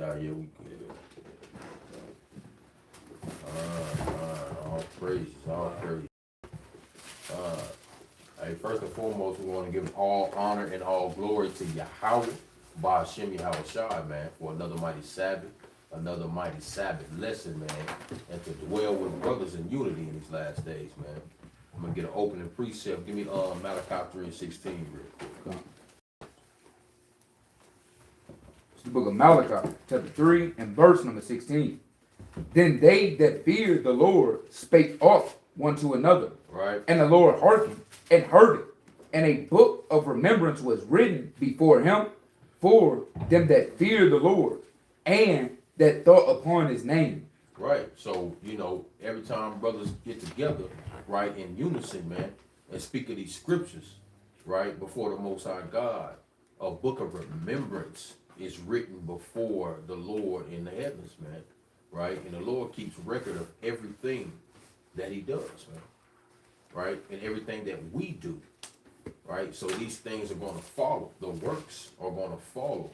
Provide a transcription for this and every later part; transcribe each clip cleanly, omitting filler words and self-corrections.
Yah. Yeah, we good. All praises, all praises. Hey, first and foremost, we want to give all honor and all glory to Yahweh, Ba'ashem Yahweh Shai, man, for another mighty Sabbath lesson, man, and to dwell with brothers in unity in these last days, man. I'm gonna get an opening precept. Give me Malachi 3:16 real quick. It's the book of Malachi, chapter 3, and verse number 16. Then they that feared the Lord spake off one to another, Right. and the Lord hearkened and heard it. And a book of remembrance was written before him for them that fear the Lord and that thought upon his name. Right. So, every time brothers get together, right, in unison, man, and speak of these scriptures, right, before the Most High God, a book of remembrance is written before the Lord in the heavens, man, right? And the Lord keeps record of everything that he does, man, right? And everything that we do, right? So these things are going to follow. The works are going to follow,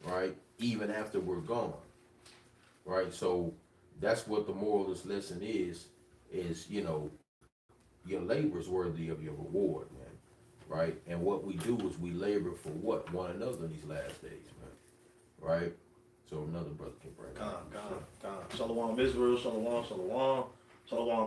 right, even after we're gone, right? So that's what the moral of this lesson is, your labor is worthy of your reward, man, right? And what we do is we labor for what? One another in these last days, man, right? So another brother can bring it. God. Shalom Israel, shalom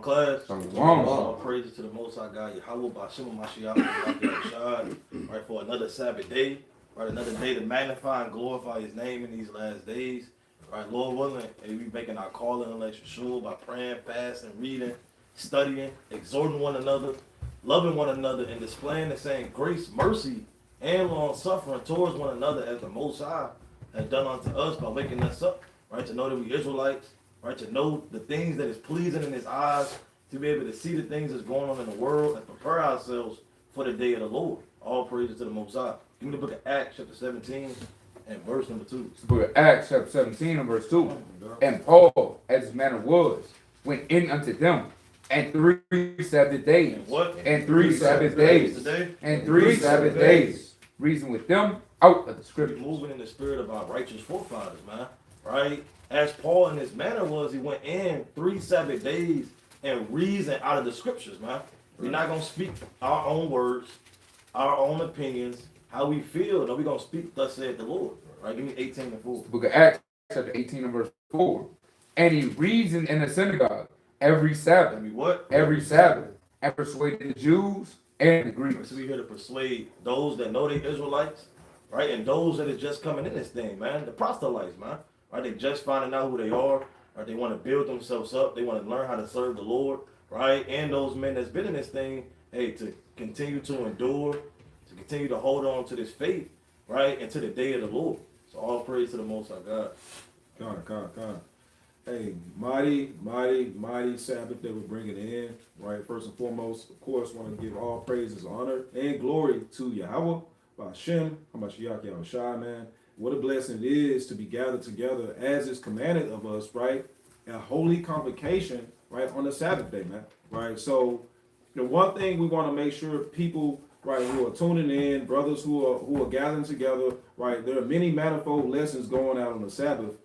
class. Shalom. All praises to the Most High God, Yahweh, Ba'ashem Mashiach, right, for another Sabbath day, right, another day to magnify and glorify his name in these last days. Right, Lord willing, and we making our calling in Lecture Shul by praying, fasting, reading, studying, exhorting one another, loving one another, and displaying the same grace, mercy, and long suffering towards one another as the Most High has done unto us by waking us up, right, to know that we Israelites, right, to know the things that is pleasing in his eyes, to be able to see the things that's going on in the world and prepare ourselves for the day of the Lord. All praises to the Most High. Give me the book of Acts, chapter 17, and verse number 2. It's the book of Acts, chapter 17, and verse 2. And Paul, as his manner was, went in unto them, and 3 Sabbath days. And what? And 3 Sabbath days. Today? And 3 Sabbath days. Reason with them out of the We're scriptures. moving in the spirit of our righteous forefathers, man. Right? As Paul in his manner was, he went in 3 Sabbath days and reasoned out of the scriptures, man. We're not going to speak our own words, our own opinions, how we feel. No, we're going to speak, thus saith the Lord. Right? Give me 18 and 4. The book of Acts, chapter 18, and verse 4. And he reasoned in the synagogue every Sabbath. I mean, what? Every Sabbath. And persuaded the Jews and the Greeks. So we're here to persuade those that know they Israelites, right? And those that are just coming in this thing, man. The proselytes, man. Right? They just finding out who they are. Right? They want to build themselves up. They want to learn how to serve the Lord, right? And those men that's been in this thing, hey, to continue to endure, to continue to hold on to this faith, right? Until the day of the Lord. So all praise to the Most High God. God. Hey, mighty Sabbath that we're bringing in, right? First and foremost, of course, want to give all praises, honor, and glory to Yahweh, Ba'ashem, Hamashiach Yahweh Shai, man. What a blessing it is to be gathered together as is commanded of us, right? A holy convocation, right, on the Sabbath day, man, right? So, the one thing we want to make sure people, right, who are tuning in, brothers who are gathering together, right, there are many manifold lessons going out on the Sabbath.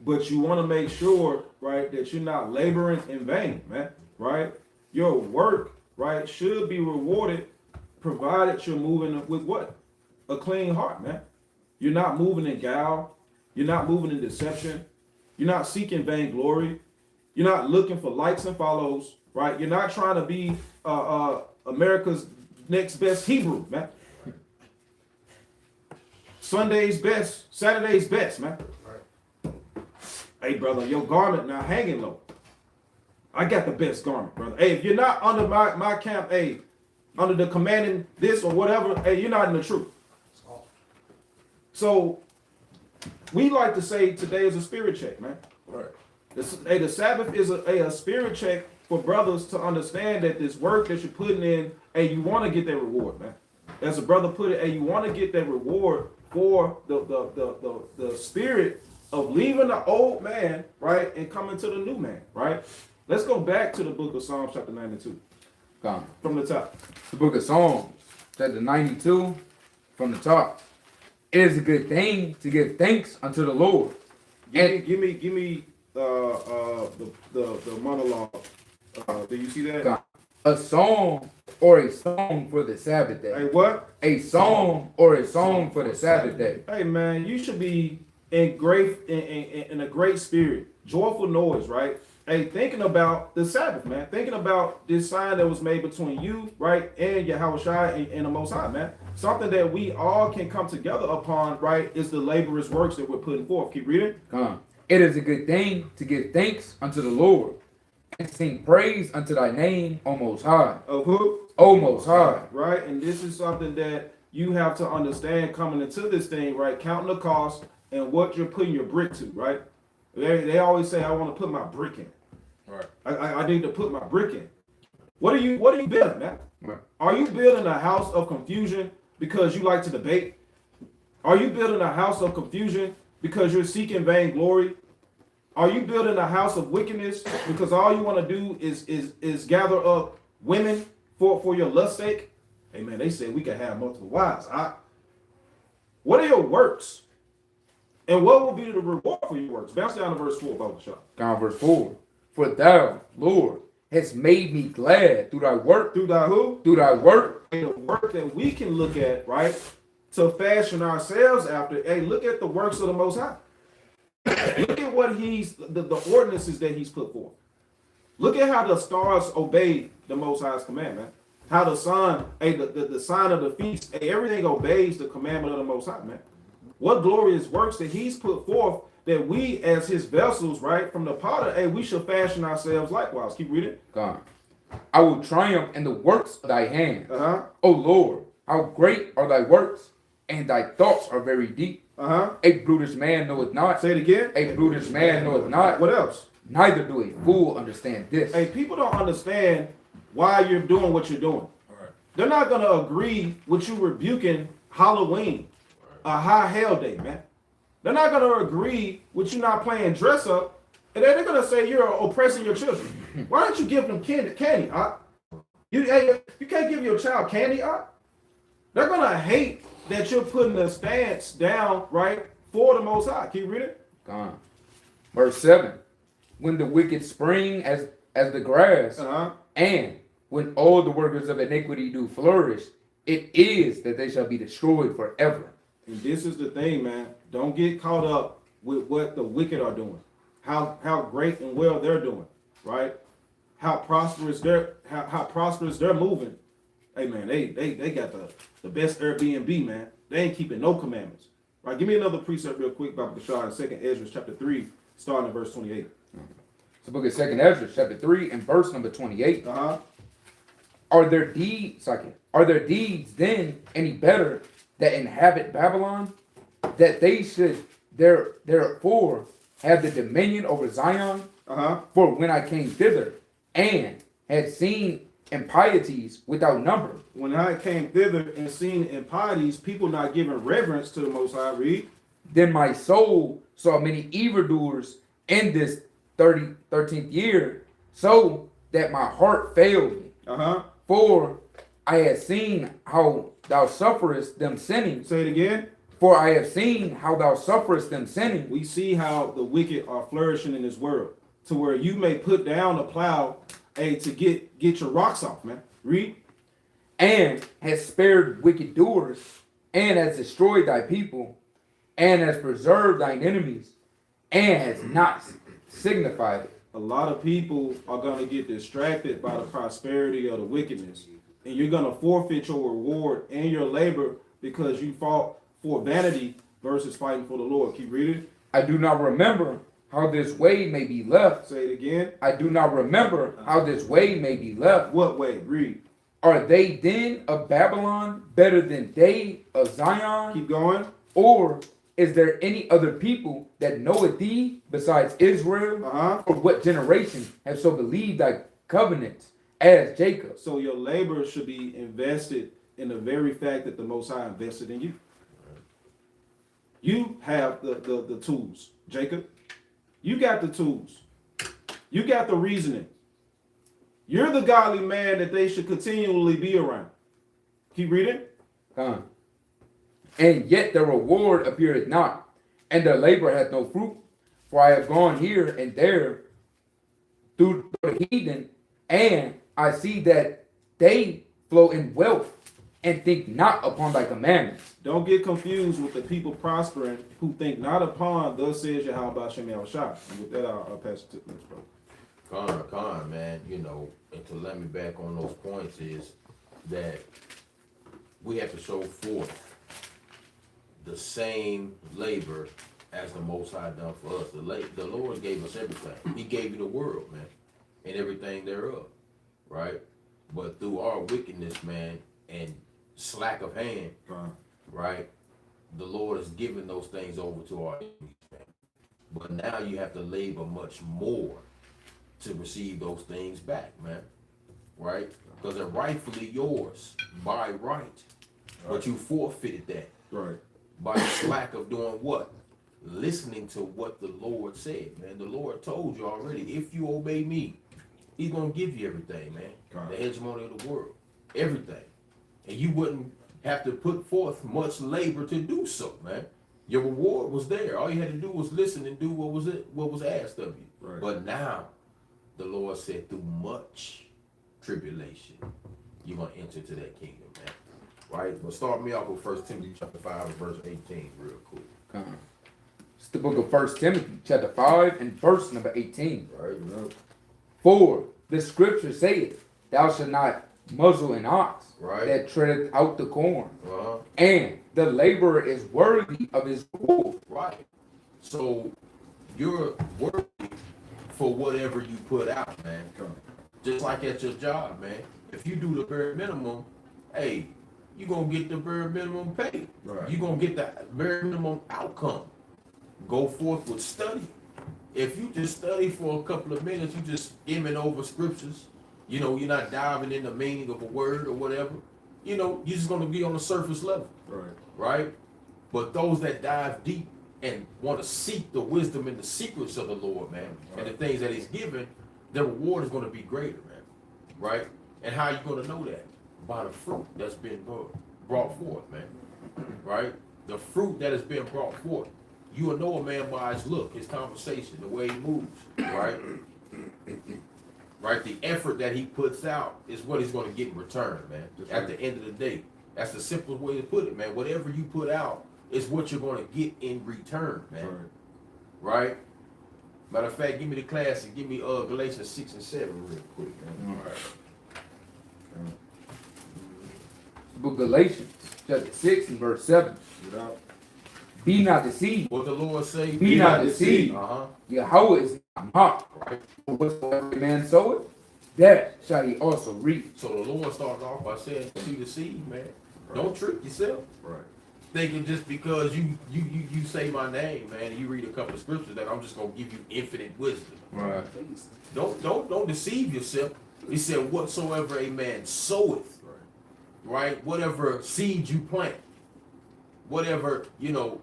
But you want to make sure, right, that you're not laboring in vain, man, right? Your work, right, should be rewarded provided you're moving with what? A clean heart, man. You're not moving in guile. You're not moving in deception. You're not seeking vainglory. You're not looking for likes and follows, right? You're not trying to be America's next best Hebrew, man. Sunday's best, Saturday's best, man. Hey, brother, your garment not hanging low. I got the best garment, brother. Hey, if you're not under my camp, hey, under the commanding this or whatever, hey, you're not in the truth. So, we like to say today is a spirit check, man. Right. The Sabbath is a spirit check for brothers to understand that this work that you're putting in, hey, you want to get that reward, man. As a brother put it, hey, you want to get that reward for the spirit of leaving the old man, right, and coming to the new man, right? Let's go back to the book of Psalms, chapter 92. Come. From the top. The book of Psalms, chapter 92, from the top. It is a good thing to give thanks unto the Lord. Give me the monologue. Do you see that? God. A song or a song for the Sabbath day. Hey, what? A song or a song for the Sabbath day. Hey, man, you should be in a great spirit, joyful noise, right? Hey, thinking about the Sabbath, man. Thinking about this sign that was made between you, right, and Yahushua and the Most High, man. Something that we all can come together upon, right, is the laborious works that we're putting forth. Keep reading. It is a good thing to give thanks unto the Lord and sing praise unto thy name, O Most High. Of who? O Most High. Right, and this is something that you have to understand coming into this thing, right? Counting the cost and what you're putting your brick to, right? They always say, I want to put my brick in. Right. I need to put my brick in. What are you building, man? Right. Are you building a house of confusion because you like to debate? Are you building a house of confusion because you're seeking vainglory? Are you building a house of wickedness because all you want to do is gather up women for your lust's sake? Hey man, they said we can have multiple wives. What are your works? And what will be the reward for your works? Bounce down to verse 4, Bible shop. Down verse 4. For thou, Lord, hast made me glad through thy work. Through thy who? Through thy work. The work that we can look at, right? To fashion ourselves after. Hey, look at the works of the Most High. Look at what the ordinances that he's put forth. Look at how the stars obey the Most High's commandment. How the sun, the sign of the feast, everything obeys the commandment of the Most High, man. What glorious works that he's put forth that we as his vessels, right, from the potter, we should fashion ourselves likewise. Keep reading. God. I will triumph in the works of thy hand. Uh-huh. O Lord, how great are thy works, and thy thoughts are very deep. Uh-huh. A brutish man knoweth not. Say it again. A brutish man knoweth not. What else? Neither do a fool understand this. Hey, people don't understand why you're doing what you're doing. Right. They're not going to agree with you rebuking Halloween, a high hell day, man. They're not going to agree with you not playing dress up. And then they're going to say you're oppressing your children. Why don't you give them candy? You can't give your child candy. They're going to hate that you're putting a stance down, right, for the Most High. Keep reading. God. Verse 7. When the wicked spring as the grass, Uh-huh. and when all the workers of iniquity do flourish, it is that they shall be destroyed forever. And this is the thing, man. Don't get caught up with what the wicked are doing. How great and well they're doing, right? How prosperous they're moving. Hey man, they got the best Airbnb, man. They ain't keeping no commandments. Right? Give me another precept real quick, Bible Kashar, in 2nd Ezra chapter 3, starting at verse 28. It's the book of 2nd Ezra, chapter 3, and verse number 28. Uh-huh. Are their deeds then any better that inhabit Babylon, that they should therefore have the dominion over Zion? Uh-huh. For when I came thither and had seen impieties without number, When I came thither and seen impieties, people not giving reverence to the Most High, read. then my soul saw many evildoers in this 13th year, so that my heart failed me. Uh-huh. For I had seen how thou sufferest them sinning. Say it again. For I have seen how thou sufferest them sinning. We see how the wicked are flourishing in this world, to where you may put down a plow, to get your rocks off, man. Read. And has spared wicked doers, and has destroyed thy people, and has preserved thine enemies, and has not signified it. A lot of people are going to get distracted by the prosperity of the wickedness, and you're going to forfeit your reward and your labor because you fought for vanity versus fighting for the Lord. Keep reading. I do not remember how this way may be left. Say it again. I do not remember how this way may be left. What way? Read. Are they then of Babylon better than they of Zion? Keep going. Or is there any other people that knoweth thee besides Israel? Uh-huh. Or what generation have so believed thy covenants as Jacob? So your labor should be invested in the very fact that the Most High invested in you. You have the tools, Jacob. You got the tools. You got the reasoning. You're the godly man that they should continually be around. Keep reading. and yet the reward appeareth not, and the labor hath no fruit. For I have gone here and there through the heathen, and I see that they flow in wealth and think not upon thy commandments. Don't get confused with the people prospering who think not upon, thus says Yahweh Hashem Yahushua. And with that, I'll pass it to the next brother. Con, man, you know, and to let me back on those points is that we have to show forth the same labor as the Most High done for us. The Lord gave us everything. He gave you the world, man, and everything thereof, right? But through our wickedness, man, and slack of hand, right, the Lord has given those things over to our enemies, man. But now you have to labor much more to receive those things back, man, right? Because they're rightfully yours by right, but you forfeited that Right. by the slack of doing what? Listening to what the Lord said, man. The Lord told you already, if you obey me, He's gonna give you everything, man. Right. The hegemony of the world, everything, and you wouldn't have to put forth much labor to do so, man. Your reward was there. All you had to do was listen and do what was asked of you. Right. But now, the Lord said, through much tribulation, you're gonna enter to that kingdom, man. Right? But start me off with 1 Timothy chapter 5 verse 18 real quick. It's the book of 1 Timothy, chapter 5, and verse number 18. Right? For the scripture saith, thou shalt not muzzle an ox Right. that treadeth out the corn, Uh-huh. and the laborer is worthy of his reward. Right. So you're worthy for whatever you put out, man. Just like at your job, man. If you do the bare minimum, hey, you're gonna get the bare minimum pay. Right. You're gonna get the bare minimum outcome. Go forth with study. If you just study for a couple of minutes, you just skimming over scriptures, you know, you're not diving in the meaning of a word or whatever, you know, you're just gonna be on the surface level, Right. right? But those that dive deep and want to seek the wisdom and the secrets of the Lord, man, and the things that He's given, their reward is gonna be greater, man. Right? And how you gonna know that? By the fruit that's been brought forth, man. Right? The fruit that has been brought forth. You will know a man by his look, his conversation, the way he moves, right? Right? The effort that he puts out is what he's going to get in return, man. At the end of the day. That's the simplest way to put it, man. Whatever you put out is what you're going to get in return, man. Right? Matter of fact, give me the classic. Give me Galatians 6 and 7 real quick, man. All right. The book of Galatians, chapter 6, and verse 7. Without. Be not deceived. What the Lord say? Be not deceived. Uh-huh. Yahweh is not mocked. Right. For whatsoever a man soweth, that shall he also reap. So the Lord started off by saying, see the seed, man. Don't trick yourself. Right. Thinking just because you say my name, man, and you read a couple of scriptures that I'm just gonna give you infinite wisdom. Right. Don't deceive yourself. He said, whatsoever a man soweth, right? Whatever seed you plant, whatever, you know,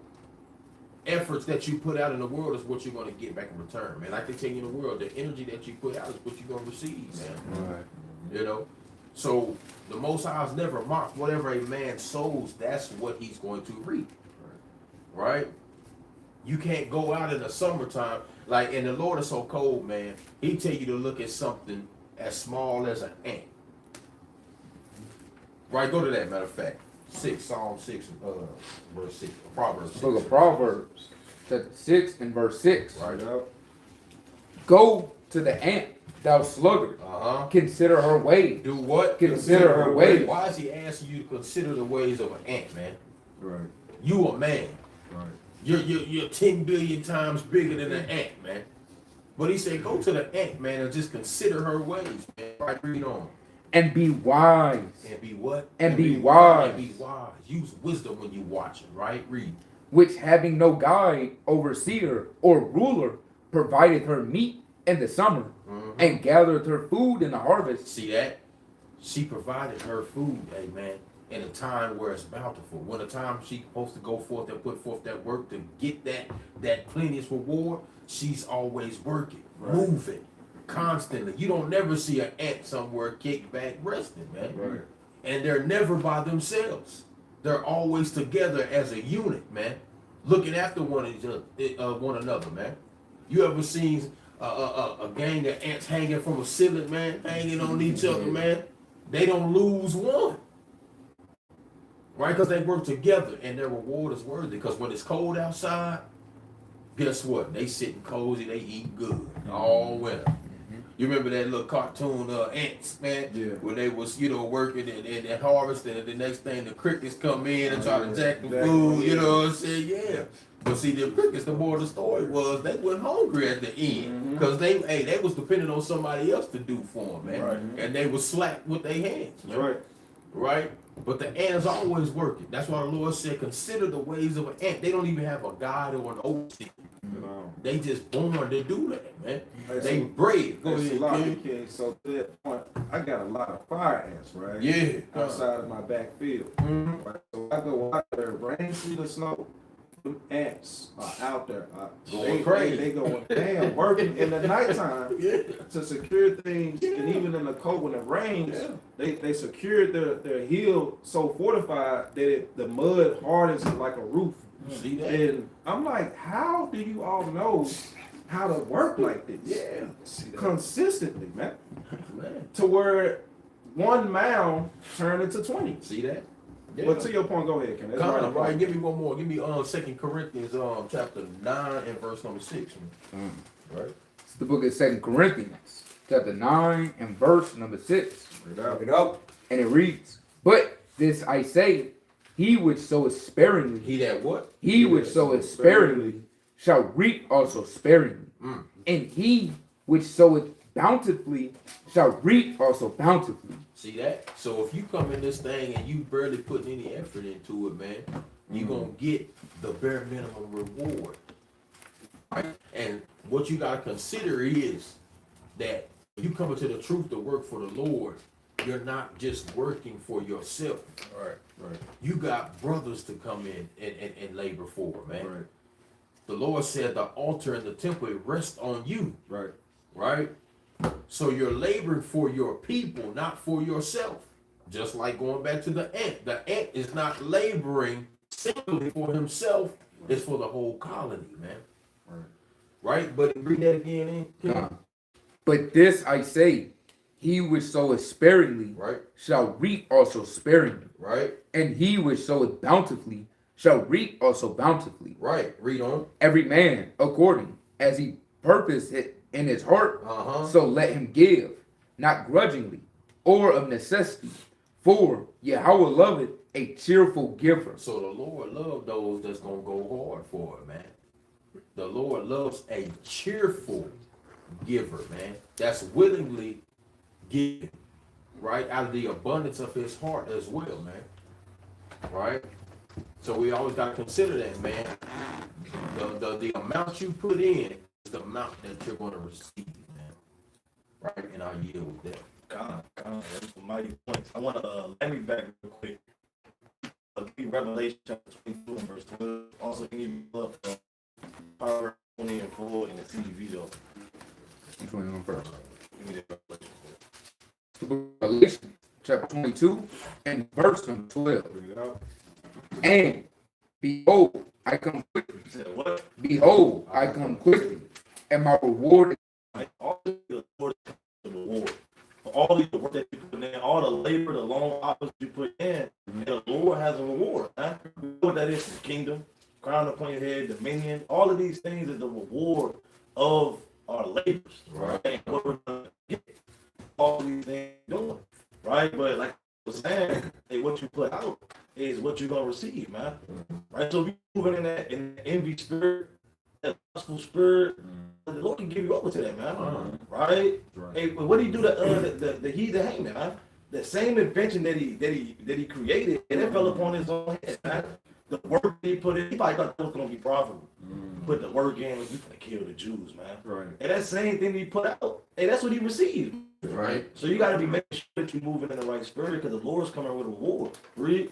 efforts that you put out in the world is what you're gonna get back in return, man. I can tell you in the world, the energy that you put out is what you're gonna receive, man. Right. You know? So the Most High is never mocked. Whatever a man sows, that's what he's going to reap. Right? You can't go out in the summertime, like, and the Lord is so cold, man. He tell you to look at something as small as an ant. Right? Go to that, matter of fact. Psalm 6, verse 6. Proverbs 6. Book of Proverbs, chapter 6, and verse 6. Right. Without. Go to the ant, thou sluggard. Uh-huh. Consider her ways. Do what? Consider her ways. Why is he asking you to consider the ways of an ant, man? Right. You a man. Right. You're 10 billion times bigger than an ant, man. But he said, go to the ant, man, and just consider her ways, man. Right, read on. And be wise. And be what? And be wise. And be wise. Use wisdom when you watching, right? Read. Which having no guide, overseer, or ruler, provided her meat in the summer, and gathered her food in the harvest. See that? She provided her food, amen, in a time where it's bountiful. When the time she's supposed to go forth and put forth that work to get that plenteous reward, she's always working, moving, constantly. You don't never see an ant somewhere kicked back resting, man. Right. And they're never by themselves. They're always together as a unit, man, looking after one another, man. You ever seen a gang of ants hanging from a ceiling, man, hanging on each other, man? They don't lose one, right? Because they work together, and their reward is worthy. Because when it's cold outside, guess what? They sitting cozy, they eat good all winter. You remember that little cartoon, Ants, man? Yeah. When they was, working and harvesting, and the next thing the crickets come in and try to jack the Exactly. food, you know what I'm saying? Yeah. But see, the crickets, the more the story was, they went hungry at the end. Because they was depending on somebody else to do for them, man. Right. And they was slack with their hands. That's right. Right? But the ant is always working. That's why the Lord said, consider the ways of an ant. They don't even have a guide or an overseer. They just born to do that, man. Hey, They so- brave. Go Hey, ahead, Salami King. King, so to that point, I got a lot of fire ants, right? Yeah. Outside of my back field. Mhm. Right? So I go out there, rain, sleet, or snow. Them ants are out there. Going crazy. They going damn working in the nighttime Yeah. to secure things, and even in the cold when it rains, they secured their hill so fortified that the mud hardens it like a roof. See that? And I'm like, how do you all know how to work like this? Yeah. See that? Consistently, man. Man. To where one mound turned into 20. See that? Yeah. But to your point, go ahead, Ken. That's Come right. on, right. Give me one more. Give me 2 Corinthians chapter 9 and verse number 6. Man. Right? It's the book of 2 Corinthians, chapter 9 and verse number 6. Check it out. And it reads, but this I say, he which soweth sparingly, He that what? he which soweth sparingly shall reap also sparingly. Mm. And he which soweth bountifully shall reap also bountifully. See that? So if you come in this thing and you barely putting any effort into it, man, you're gonna get the bare minimum reward. Right? And what you gotta consider is that when you come into the truth to work for the Lord, you're not just working for yourself. Right, right, You got brothers to come in and labor for, man. right, The Lord said the altar and the temple rest on you, right. right? So you're laboring for your people, not for yourself. Just like going back to the ant. The ant is not laboring simply for himself, it's for the whole colony, man. Right. Right? But read that again, King. But this I say, he which soweth sparingly Right? shall reap also sparingly, Right? and he which soweth bountifully shall reap also bountifully. Right. Read on. Every man according as he purposed it in his heart, Uh-huh. so let him give, not grudgingly or of necessity. For Yahweh loveth a cheerful giver. So the Lord loves those that's gonna go hard for it, man. The Lord loves a cheerful giver, man. That's willingly giving, right? Out of the abundance of his heart as well, man. Right? So we always gotta consider that, man. The amount you put in is the amount that you're gonna receive, man. Right? And I'll yield with that. God, that's some mighty points. I want to let me back real quick. Give Revelation chapter 22 and verse 12. Also, can you look up Proverbs 20 and 4 in the CDV though? Which one you want first? Give me that Revelation. The book of Galatians, chapter 22, and verse number 12. Bring it out. And behold, I come quickly. You said what? Behold, I come quickly, and my reward is Like, all the Lord is the reward. For all the work that you put in, all the labor, the long hours you put in, and the Lord has a reward. Huh? You know what that is? The kingdom, crown upon your head, dominion. All of these things is the reward of our labors. Right? And what we're gonna get. All these things doing. Right? But like I was saying, hey, what you put out is what you're gonna receive, man. Right? So if you're moving in that envy spirit, that lustful spirit, the Lord can give you over to that, man. Right? Right. Hey, but what did he do to the heathen hangman, man? The same invention that he created, and it fell upon his own head, man. The work he put in, he probably thought that was gonna be profitable. Put the work in, you gonna kill the Jews, man. Right. And that same thing he put out, hey, that's what he received. Right? So you gotta be making sure that you're moving in the right spirit, because the Lord's coming with a reward. Read.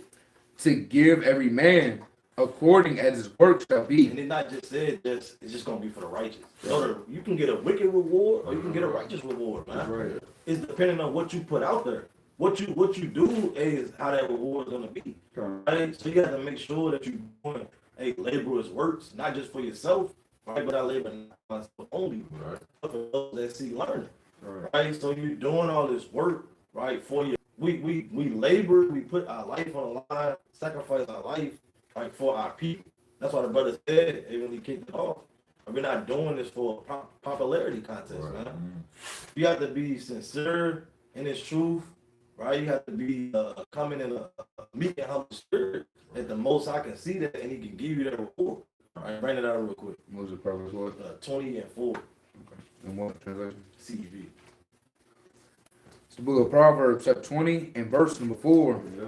to give every man according as his work shall be. And it not just said it's just gonna be for the righteous. So you can get a wicked reward or you can get a righteous reward, man. Right. It's depending on what you put out there. what you do is how that reward is gonna be. Right? So you have to make sure that you're doing a laborer's works, not just for yourself, right? But I labor not for only, Right. but for those that see learning. Right. Right? So you're doing all this work, right, for you. We labor, we put our life on the line, sacrifice our life, right, for our people. That's why the brother said it when he kicked it off. We're not doing this for a popularity contest, Right. man. You have to be sincere in its truth, right? You have to be coming in a meek and humble spirit that the Most High can see that and He can give you that reward. All right, bring it out real quick. Moses Proverbs what? 20 and 4 And what translation? CV. It's the book of Proverbs, chapter 20, and verse number 4. Yeah.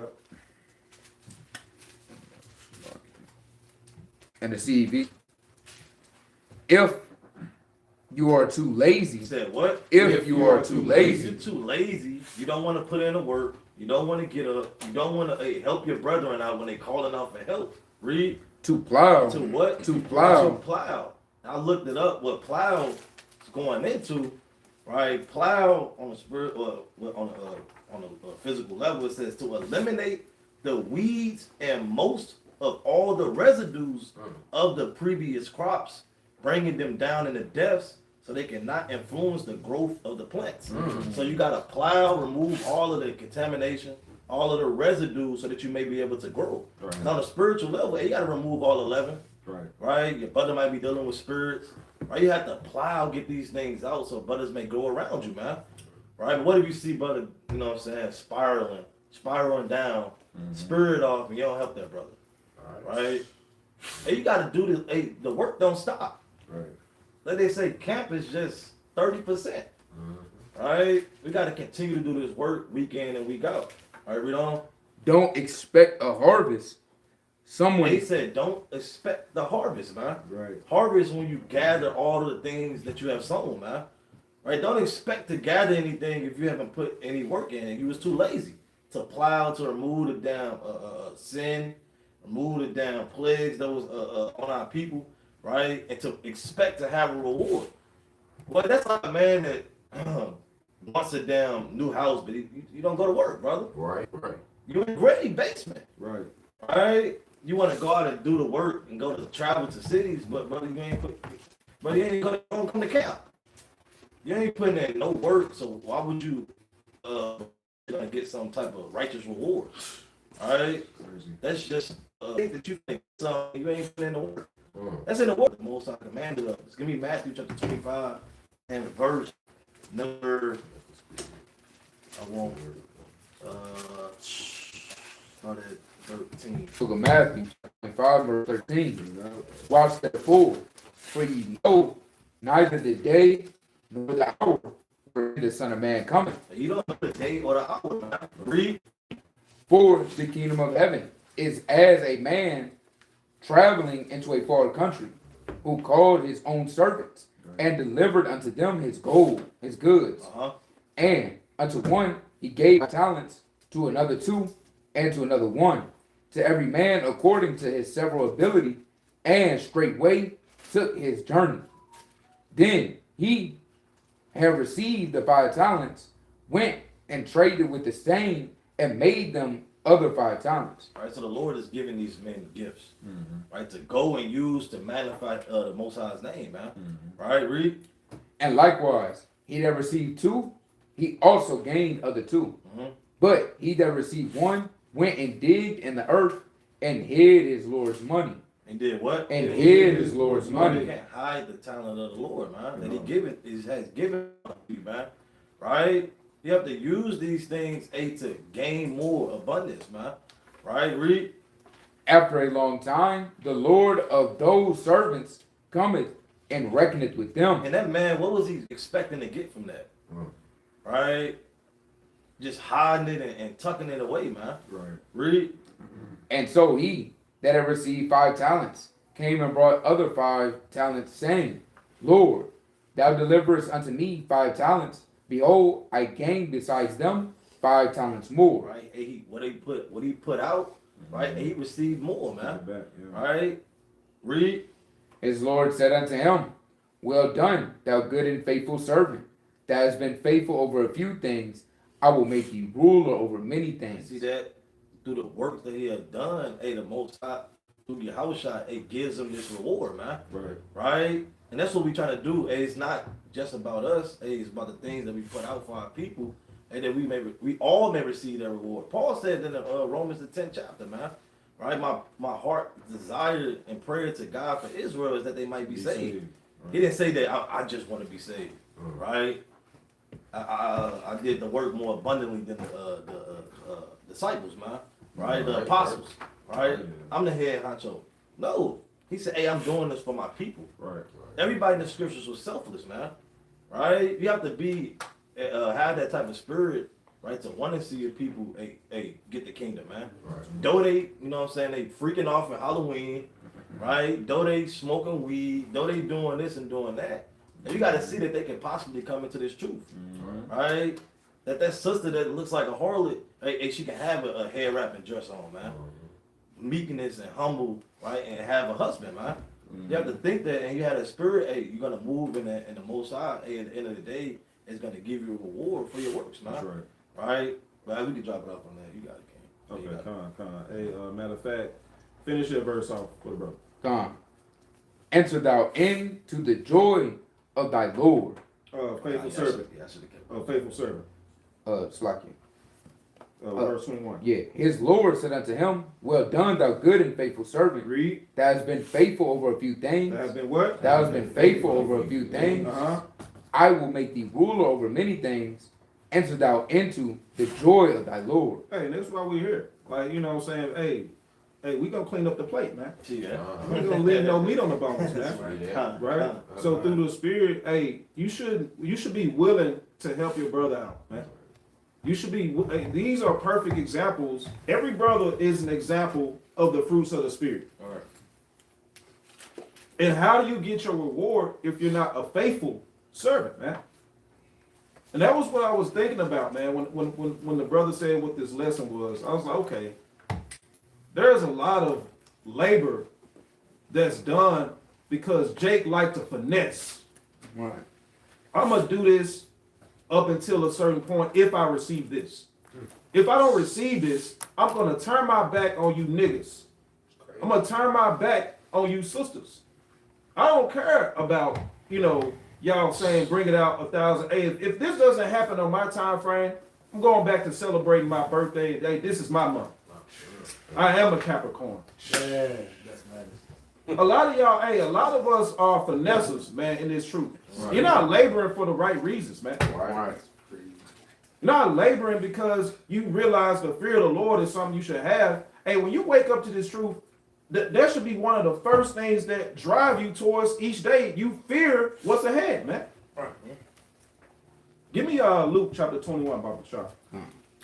And the CEV. If you are too He lazy, said what? if you are too If lazy, you're too lazy, you don't want to put in the work, you don't want to get up, you don't want to help your brethren out when they calling out for help. Read to plow, to what? to plow. To plow. I looked it up. What plow is going into, right? Plow on the spirit, on a physical level, it says to eliminate the weeds and most of all the residues of the previous crops, bringing them down in the depths so they cannot influence the growth of the plants. So you got to plow, remove all of the contamination, all of the residue, so that you may be able to grow. Right. And on a spiritual level, you got to remove all the leaven, Right. right? Your brother might be dealing with spirits, right? You have to plow, get these things out so brothers may go around you, man. Right? But what if you see brother, you know what I'm saying, spiraling down, spirit off, and you don't help that brother, right? And you got to do this. Hey, the work don't stop. Right. Like they say, camp is just 30%. Right? We got to continue to do this work week in and week out. All right, read on. Don't expect a harvest. Someone They said, don't expect the harvest, man. Right. Harvest when you gather all of the things that you have sown, man. Right? Don't expect to gather anything if you haven't put any work in it. You was too lazy to plow, to remove the damn sin, remove the damn plagues that was on our people, right? And to expect to have a reward. Well, that's like a man that wants a damn new house, but you don't go to work, brother. Right. Right. You in granny basement, Right. right? You want to go out and do the work and go to travel to cities, but brother, you ain't don't come to camp. You ain't putting in no work, so why would you gonna get some type of righteous reward? All right, Crazy. that's just thing that you think so you ain't putting in the work. Mm. That's in the word. The Most High commanded us. It's gonna be Matthew chapter 25 and verse number. I won't. Start at 13. Book of Matthew, 5 verse 13. Watch therefore, for ye know neither the day nor the hour where the Son of Man cometh. You don't know the day or the hour, man. Read. For the kingdom of heaven is as a man traveling into a far country, who called his own servants and delivered unto them his gold, his goods. And unto one he gave talents, to another 2, and to another 1, to every man according to his several ability, and straightway took his journey. Then he, having received the 5 talents, went and traded with the same, and made them other 5 talents. All right, so the Lord is giving these men gifts, right, to go and use to magnify the Most High's name, man. Right, read. And likewise, he that received 2, he also gained other 2. But he that received 1 went and digged in the earth and hid his Lord's money. And did what? And hid his Lord's You money. can't hide the talent of the Lord, man. That He has given you, man. Right? You have to use these things to gain more abundance, man. Right? Read. After a long time, the Lord of those servants cometh and reckoneth with them. And that man, what was he expecting to get from that? Right? Just hiding it and tucking it away, man. Right. Read. And so he that had received 5 talents came and brought other 5 talents, saying, Lord, thou deliverest unto me 5 talents. Behold, I gained besides them 5 talents more. Right? And what he put out, right? And he received more, man. Back, yeah. Right? Read. His Lord said unto him, Well done, thou good and faithful servant. Thou hast been faithful over a few things. I will make you ruler over many things. See that? Through the work that he had done, hey, the Most High, through the house shot, it gives him this reward, man. Right. Right? And that's what we trying to do. Hey, it's not just about us. Hey, it's about the things that we put out for our people, and that we all may receive that reward. Paul said in Romans the 10th chapter, man. Right? My heart desire and prayer to God for Israel is that they might be saved. Right. He didn't say that I just want to be saved. Right? I did the work more abundantly than the disciples, man. Right? The apostles. Right? Yeah. I'm the head honcho. No. He said, hey, I'm doing this for my people. Right. Everybody in the scriptures was selfless, man. Right? You have to be have that type of spirit, right, to want to see your people get the kingdom, man. Right. Though they, you know what I'm saying, they freaking off for Halloween, right? Though they smoking weed, though they doing this and doing that. And you gotta see that they can possibly come into this truth. Right? That sister that looks like a harlot, hey, she can have a hair wrap and dress on, man. Meekness and humble, right? And have a husband, man. You have to think that, and you have a spirit. Hey, you're gonna move in the Most High. Hey, at the end of the day, it's gonna give you a reward for your works, man. That's right. Right? Right? We can drop it off on that. You got it, King. Okay, con. Hey, matter of fact, finish that verse off for the brother. Come. Enter thou into the joy of thy Lord. Faithful servant. Yeah, I should have kept. Faithful servant. Slaki. Verse 21. Yeah. His Lord said unto him, well done, thou good and faithful servant. Read. Thou hast been faithful over a few things. That has been what? Thou hast been faithful over a few things. I will make thee ruler over many things. Enter thou into the joy of thy Lord. Hey, that's why we're here. Like, you know what I'm saying? Hey, we gonna clean up the plate, man. See that? We gonna leave no meat on the bones, man. Yeah. Right? So through the spirit, hey, you should be willing to help your brother out, man. You should be. Hey, these are perfect examples. Every brother is an example of the fruits of the spirit. All right. And how do you get your reward if you're not a faithful servant, man? And that was what I was thinking about, man. When the brother said what this lesson was, I was like, okay, there's a lot of labor that's done because Jake liked to finesse. Right. I'm gonna do this up until a certain point if I receive this. If I don't receive this, I'm gonna turn my back on you niggas. I'm gonna turn my back on you sisters. I don't care about, y'all saying bring it out 1,000. Hey, if this doesn't happen on my time frame, I'm going back to celebrating my birthday. Hey, this is my month. I am a Capricorn. Yeah, that's madness. A lot of y'all, a lot of us are finessers, man, in this truth. Right. You're not laboring for the right reasons, man. Right. You're not laboring because you realize the fear of the Lord is something you should have. Hey, when you wake up to this truth, that should be one of the first things that drive you towards each day. You fear what's ahead, man. Right. Give me Luke chapter 21, Baba Shah.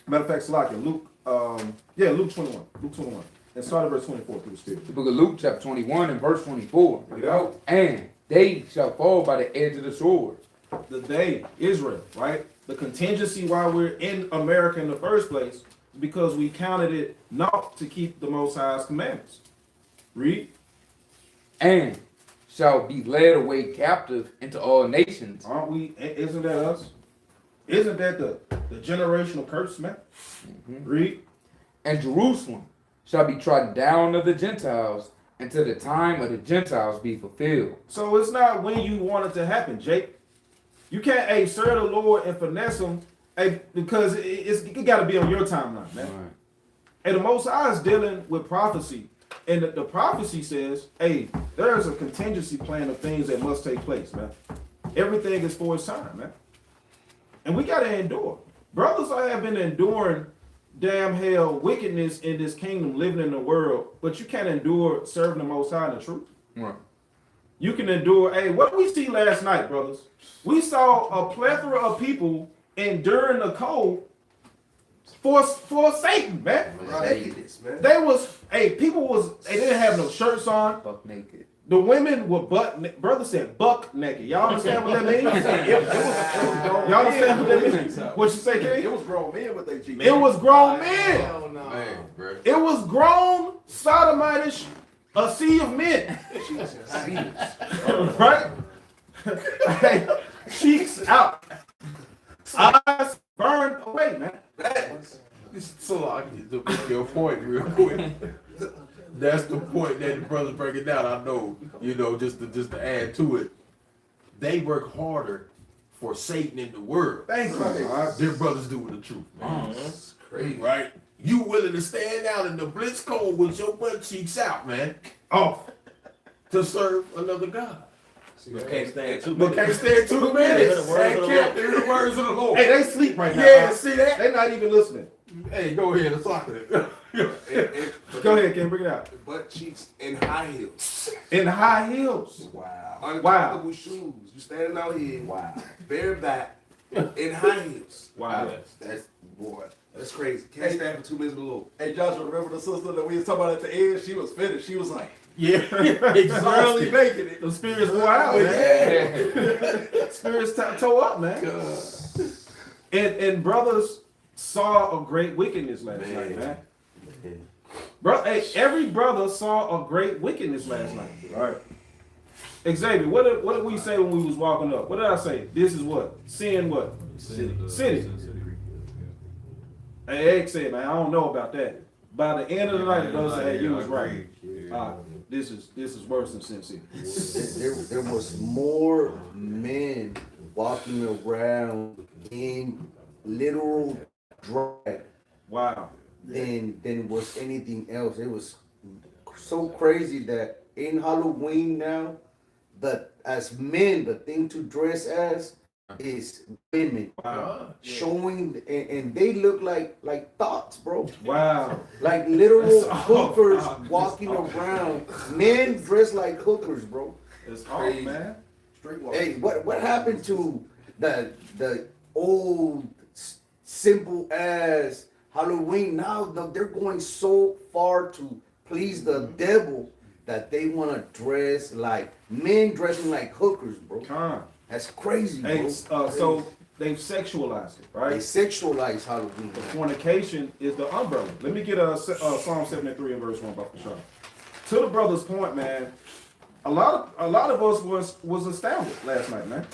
Matter of fact, Salakia, Luke 21. Luke 21. And start at verse 24 through the spirit. The book of Luke, chapter 21 and verse 24. Yeah. And they shall fall by the edge of the sword. The day, Israel, right? The contingency why we're in America in the first place is because we counted it not to keep the Most High's commandments. Read. And shall be led away captive into all nations. Aren't we? Isn't that us? Isn't that the generational curse, man? Read. And Jerusalem shall be trodden down of the Gentiles until the time of the Gentiles be fulfilled. So it's not when you want it to happen, Jake. You can't serve the Lord and finesse him because it got to be on your timeline, man. Right. And the Most High is dealing with prophecy. And the prophecy says, there is a contingency plan of things that must take place, man. Everything is for its time, man. And we got to endure. Brothers have been enduring damn hell wickedness in this kingdom, living in the world, but you can't endure serving the Most High in the truth. Right. You can endure. What did we see last night, brothers? We saw a plethora of people enduring the cold for Satan, man. Nakedness, man. They didn't have no shirts on. Buck naked. The women were brother said buck naked. Y'all understand what that means? Y'all understand what that means? What you say, King? It was grown men with their G. It was grown men. Hell no. Man, bro. It was grown, sodomitish, a sea of men. Right? Cheeks out. Eyes burned away, man. to make your point real quick. That's the point that the brothers breaking down. I know, just to add to it, they work harder for Satan in the world. Thank you. Their brothers do with the truth, man. That's crazy. Right? You willing to stand out in the blitz cold with your butt cheeks out, man, off to serve another God. But can't stand too But many. can't stand 2 minutes. Hear the words of the Can't hear the words of the Lord. Hey, they sleep right now. Yeah, see that? They not even listening. Hey, go ahead and talk it. Go ahead, Ken, bring it out. Butt cheeks and high heels. In high heels. Wow. Uncomfortable Wow. shoes. You standing out here, Wow. bareback, in high heels. Wow. That's boy. That's crazy. Can't stand for 2 minutes below. Hey Joshua, remember the sister that we was talking about at the end? She was finished. She was like, Yeah, barely exhausted. making it. The spirits wore out, man. Spirits toe up, man. And brothers saw a great wickedness last night, man. Bro, hey, every brother saw a great wickedness last night. All right. Xavier, what did we say when we was walking up? What did I say? This is what? Sin what? City. Hey, X said, man, I don't know about that. By the end of the night, the brother said, hey, you was right. This is worse than Sin City. There was more men walking around in literal drag Wow. than was anything else. It was so crazy that in Halloween now, that as men, the thing to dress as is women Wow. showing, and they look like thoughts, bro. Wow. Like literal That's hookers awful. walking around. Men dressed like hookers, bro. It's off, Crazy. man. Straight walk. Hey, what happened to the old simple as Halloween? Now they're going so far to please the devil that they want to dress like men dressing like hookers, bro. Con. That's crazy, bro. Hey, so they've sexualized it, They right? sexualize Halloween. The fornication is the umbrella. Let me get Psalm 73 and verse 1 about the show. To the brother's point, man, a lot of us was astounded last night, man.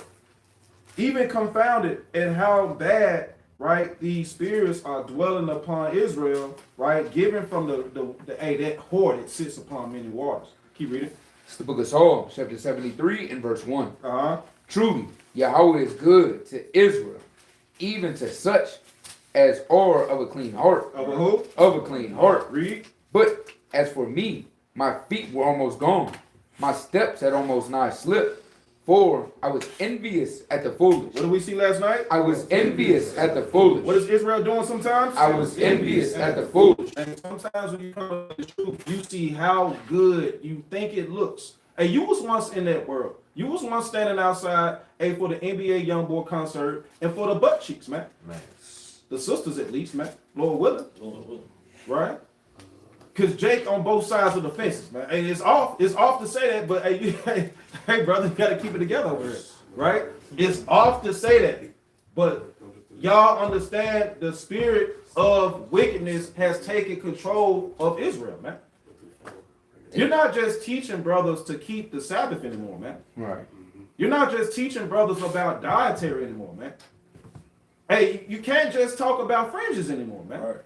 Even confounded at how bad, right, these spirits are dwelling upon Israel, right, given from the that whore that sits upon many waters. Keep reading. It's the book of Psalms, chapter 73 and verse 1. Uh-huh. Truly, Yahweh is good to Israel, even to such as are of a clean heart. Of a who? Of a clean heart. Read. But as for me, my feet were almost gone. My steps had almost nigh slipped. For I was envious at the foolish. What did we see last night? I was envious at the foolish. What is Israel doing sometimes? I was envious at the foolish. And sometimes when you come to the truth, you see how good you think it looks. Hey, you was once in that world. You was once standing outside, hey, for the NBA YoungBoy concert and for the butt cheeks, man. Man. The sisters at least, man. Lord willing, Lord willing. right? Cause Jake on both sides of the fences, man. And it's off to say that, but hey, hey, brother, you gotta keep it together over here, right? It's off to say that, but y'all understand the spirit of wickedness has taken control of Israel, man. You're not just teaching brothers to keep the Sabbath anymore, man. Right. You're not just teaching brothers about dietary anymore, man. Hey, you can't just talk about fringes anymore, man. All right.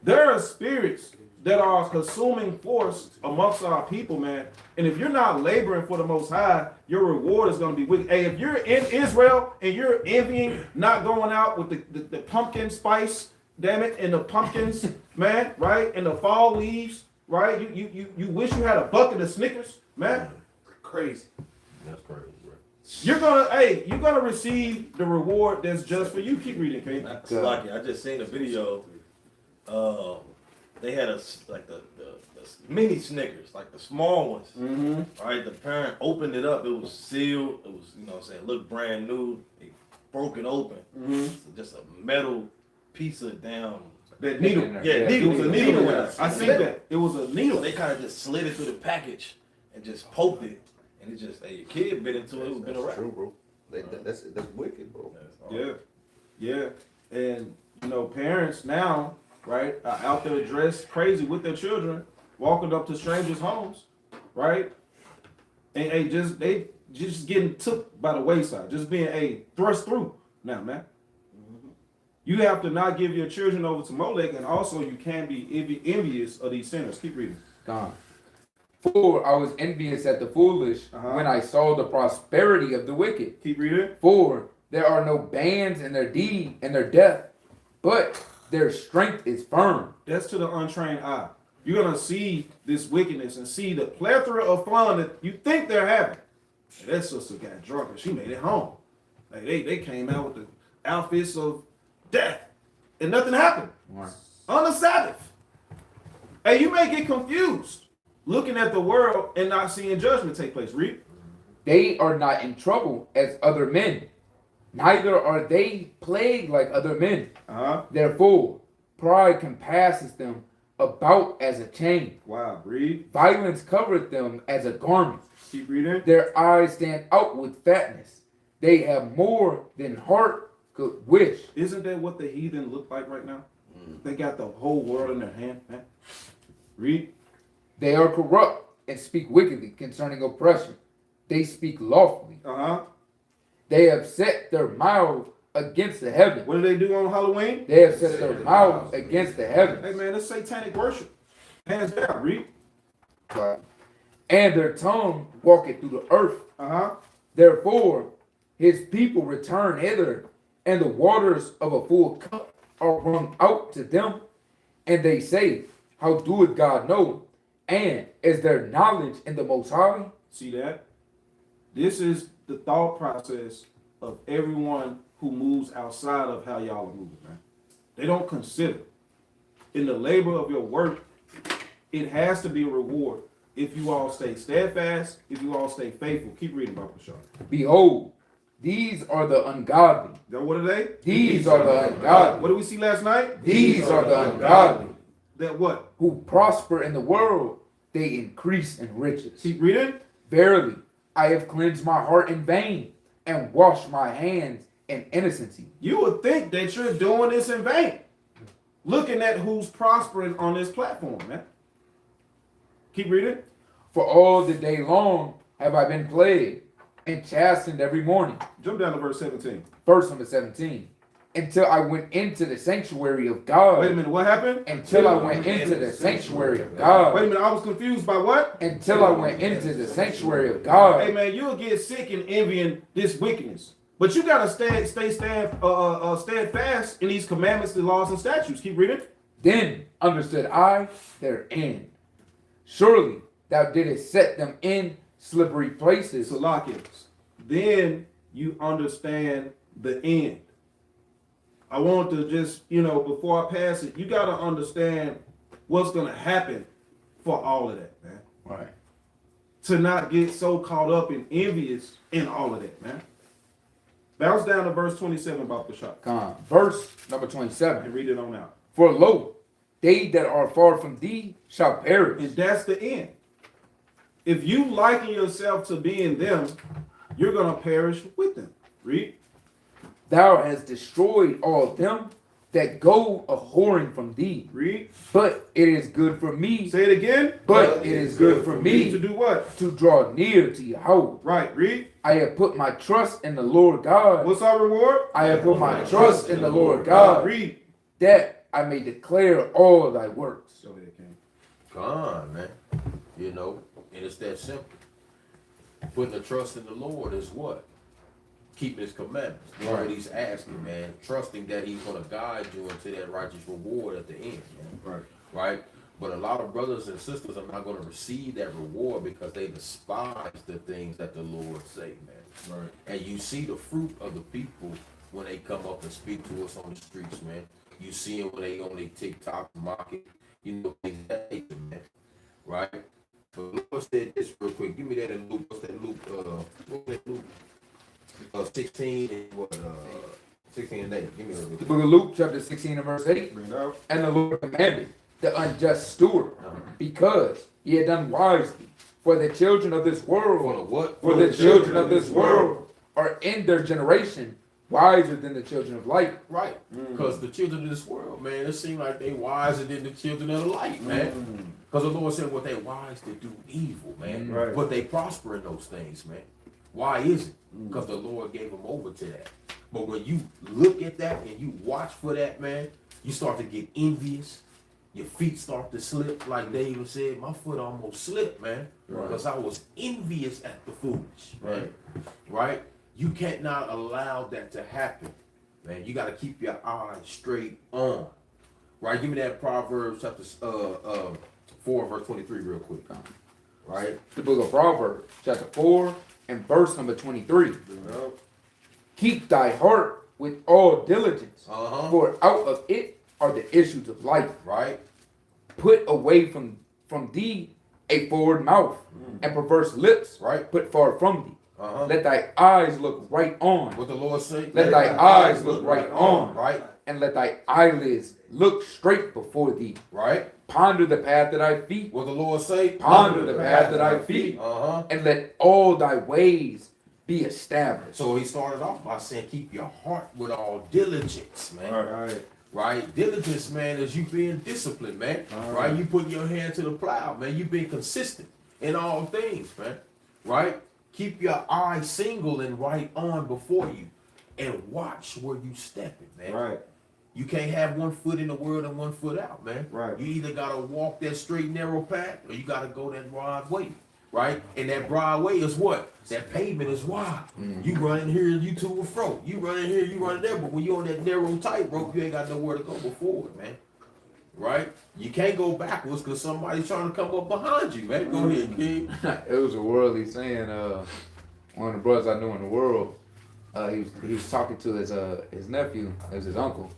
There are spirits that are consuming force amongst our people, man. And if you're not laboring for the Most High, your reward is going to be wicked. Hey, if you're in Israel and you're envying not going out with the pumpkin spice, damn it, and the pumpkins, man, right, and the fall leaves, right? You wish you had a bucket of Snickers, man. Crazy. That's crazy, bro. You're gonna receive the reward that's just for you. Keep reading, Kate. Lucky. I just seen a video. They had the mini Snickers, like the small ones. Mm-hmm. Right, the parent opened it up. It was sealed. It was, what I'm saying, looked brand new. They broke it open. Mm-hmm. So just a metal piece of damn. That needle. Yeah, It was a needle. I See see that? that. It was a So needle. they kind of just slid it through the package and just poked it, and it just, hey, your kid bit into it. It was been a wrap. True, bro. That's wicked, bro. Yeah. And parents now, right, are out there dressed crazy with their children, walking up to strangers' homes, right? And they just getting took by the wayside, just being thrust through now, man. You have to not give your children over to Molech, and also you can be envious of these sinners. Keep reading. Gone. For I was envious at the foolish when I saw the prosperity of the wicked. Keep reading. For there are no bands in their deed and their death, but their strength is firm. That's to the untrained eye. You're gonna see this wickedness and see the plethora of fun that you think they're having. And that sister got drunk and she made it home. Like they came out with the outfits of death, and nothing happened Right. on the Sabbath. Hey, you may get confused looking at the world and not seeing judgment take place. Read. They are not in trouble as other men, neither are they plagued like other men. Therefore, pride compasses them about as a chain. Wow. Read. Violence covereth them as a garment. Keep reading. Their eyes stand out with fatness. They have more than heart could wish. Isn't that what the heathen look like right now? They got the whole world in their hand, man. Read. They are corrupt and speak wickedly concerning oppression. They speak lawfully. They have set their mouth against the heaven. What do they do on Halloween? They have set their mouth against the Hey heavens. man, it's satanic worship. Hands down. Read. And their tongue walketh through the earth. Therefore, his people return hither, and the waters of a full cup are wrung out to them. And they say, how doeth God know? And is there knowledge in the Most High? See that? This is the thought process of everyone who moves outside of how y'all are moving, man. They don't consider in the labor of your work, it has to be a reward if you all stay steadfast, if you all stay faithful. Keep reading about Bashar. Behold, these are the ungodly. Now, what are they? These are the ungodly. What did we see last night? These are the ungodly. That what? Who prosper in the world, they increase in riches. Keep reading. Verily, I have cleansed my heart in vain and washed my hands in innocency. You would think that you're doing this in vain. Looking at who's prospering on this platform, man. Keep reading. For all the day long have I been plagued and chastened every morning. Jump down to verse 17. Verse number 17. Until I went into the sanctuary of God. Wait a minute, what happened? Until I went into the sanctuary of God. Wait a minute, I was confused by what? Until I went into the sanctuary of God. Hey man, you'll get sick and envying this wickedness. But you gotta stay steadfast in these commandments, the laws, and statutes. Keep reading. Then understood I their end. Surely thou didst set them in slippery places. Salakians. Then you understand the end. I want to just, before I pass it, you got to understand what's going to happen for all of that, man. Right. To not get so caught up and envious in all of that, man. Bounce down to verse 27 about the shop. Come on. Verse number 27. And read it on out. For lo, they that are far from thee shall perish. And that's the end. If you liken yourself to being them, you're going to perish with them. Read. Thou hast destroyed all them that go a whoring from thee. Read. But it is good for me. Say it again. But it is good for To me do what? to draw near to Yahweh. Right. Read. I have put my trust in the Lord God. What's our reward? I have put my trust in the Lord God, Read. that I may declare all thy works. Go ahead, King. Come on, man. And it's that simple. Putting the trust in the Lord is what? Keeping his commandments. Doing what he's asking, man. Trusting that he's going to guide you into that righteous reward at the end, man. Right? But a lot of brothers and sisters are not going to receive that reward because they despise the things that the Lord say, man. Right. And you see the fruit of the people when they come up and speak to us on the streets, man. You see them when they on their TikTok market, things of that nature, man. Right? But Lord said this real quick. Give me that in Luke. What's that Luke? What's that Luke? 16 and what? 16 and 8. Give me The that. book of Luke, chapter 16 and verse 8. Bring it out. And the Lord commanded the unjust steward, because he had done wisely. For the children of this For the world, what? for the children of this world are in their generation wiser than the children of light. Right. Because the children of this world, man, it seems like they wiser than the children of the light, man. Because the Lord said what they wise to do evil, man. Right. But they prosper in those things, man. Why is it? Because the Lord gave them over to that. But when you look at that and you watch for that, man, you start to get envious. Your feet start to slip, like David said. My foot almost slipped, man, because I was envious at the foolish, man. Right? You can't not allow that to happen, man. You got to keep your eyes straight on. Right? Give me that Proverbs chapter 4, verse 23, real quick. Right? The book of Proverbs, chapter 4, and verse number 23. Keep thy heart with all diligence, for out of it are the issues of life. Right? Put away from thee a forward mouth, and perverse lips. Right? Put far from thee. Uh-huh. Let thy eyes look right on. What the Lord say? Let thy eyes look right on. Right? And let thy eyelids look straight before thee. Right? Ponder the path of thy feet. What the Lord say? Ponder the path of thy feet. Uh-huh. And let all thy ways be established. So he started off by saying, keep your heart with all diligence, man. Right. Right? Diligence, man, is you being disciplined, man. Right? You putting your hand to the plow, man. You being consistent in all things, man. Right? Keep your eye single and right on before you, and watch where you stepping, man. Right. You can't have one foot in the world and one foot out, man. Right. You either gotta walk that straight narrow path, or you gotta go that broad way. Right? And that broad way is what? That pavement is wide. You running here, you to and fro. You running here, you running there. But when you on that narrow tightrope, you ain't got nowhere to go but forward, man. Right? You can't go backwards because somebody's trying to come up behind you, man. Go ahead, kid. It was a worldly saying. One of the brothers I knew in the world, he was talking to his nephew, it was his uncle.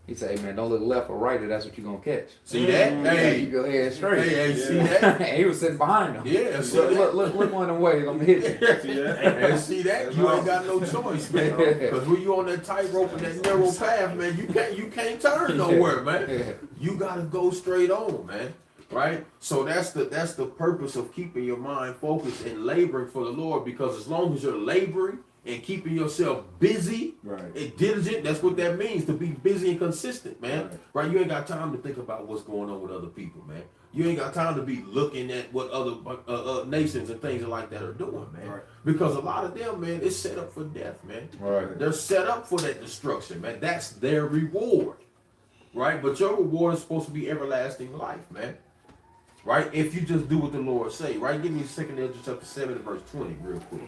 He said, "Hey man, don't look left or right, or that's what you're gonna catch. See that? You Hey, go ahead straight." hey, see that? And he was sitting behind him. Yeah, see that? Look one of them ways, I'm gonna hit you. See that? And see that? You ain't got no choice, man. Because when you on that tightrope and that narrow path, man, you can't turn nowhere, man. You gotta go straight on, man. Right? So that's the purpose of keeping your mind focused and laboring for the Lord, because as long as you're laboring and keeping yourself busy and diligent, that's what that means, to be busy and consistent, man. Right? You ain't got time to think about what's going on with other people, man. You ain't got time to be looking at what other nations and things like that are doing, man. Because a lot of them, man, it's set up for death, man. They're set up for that destruction, man. That's their reward. Right? But your reward is supposed to be everlasting life, man. Right? If you just do what the Lord say. Right? Give me 2 Ezra chapter 7 and verse 20 real quick.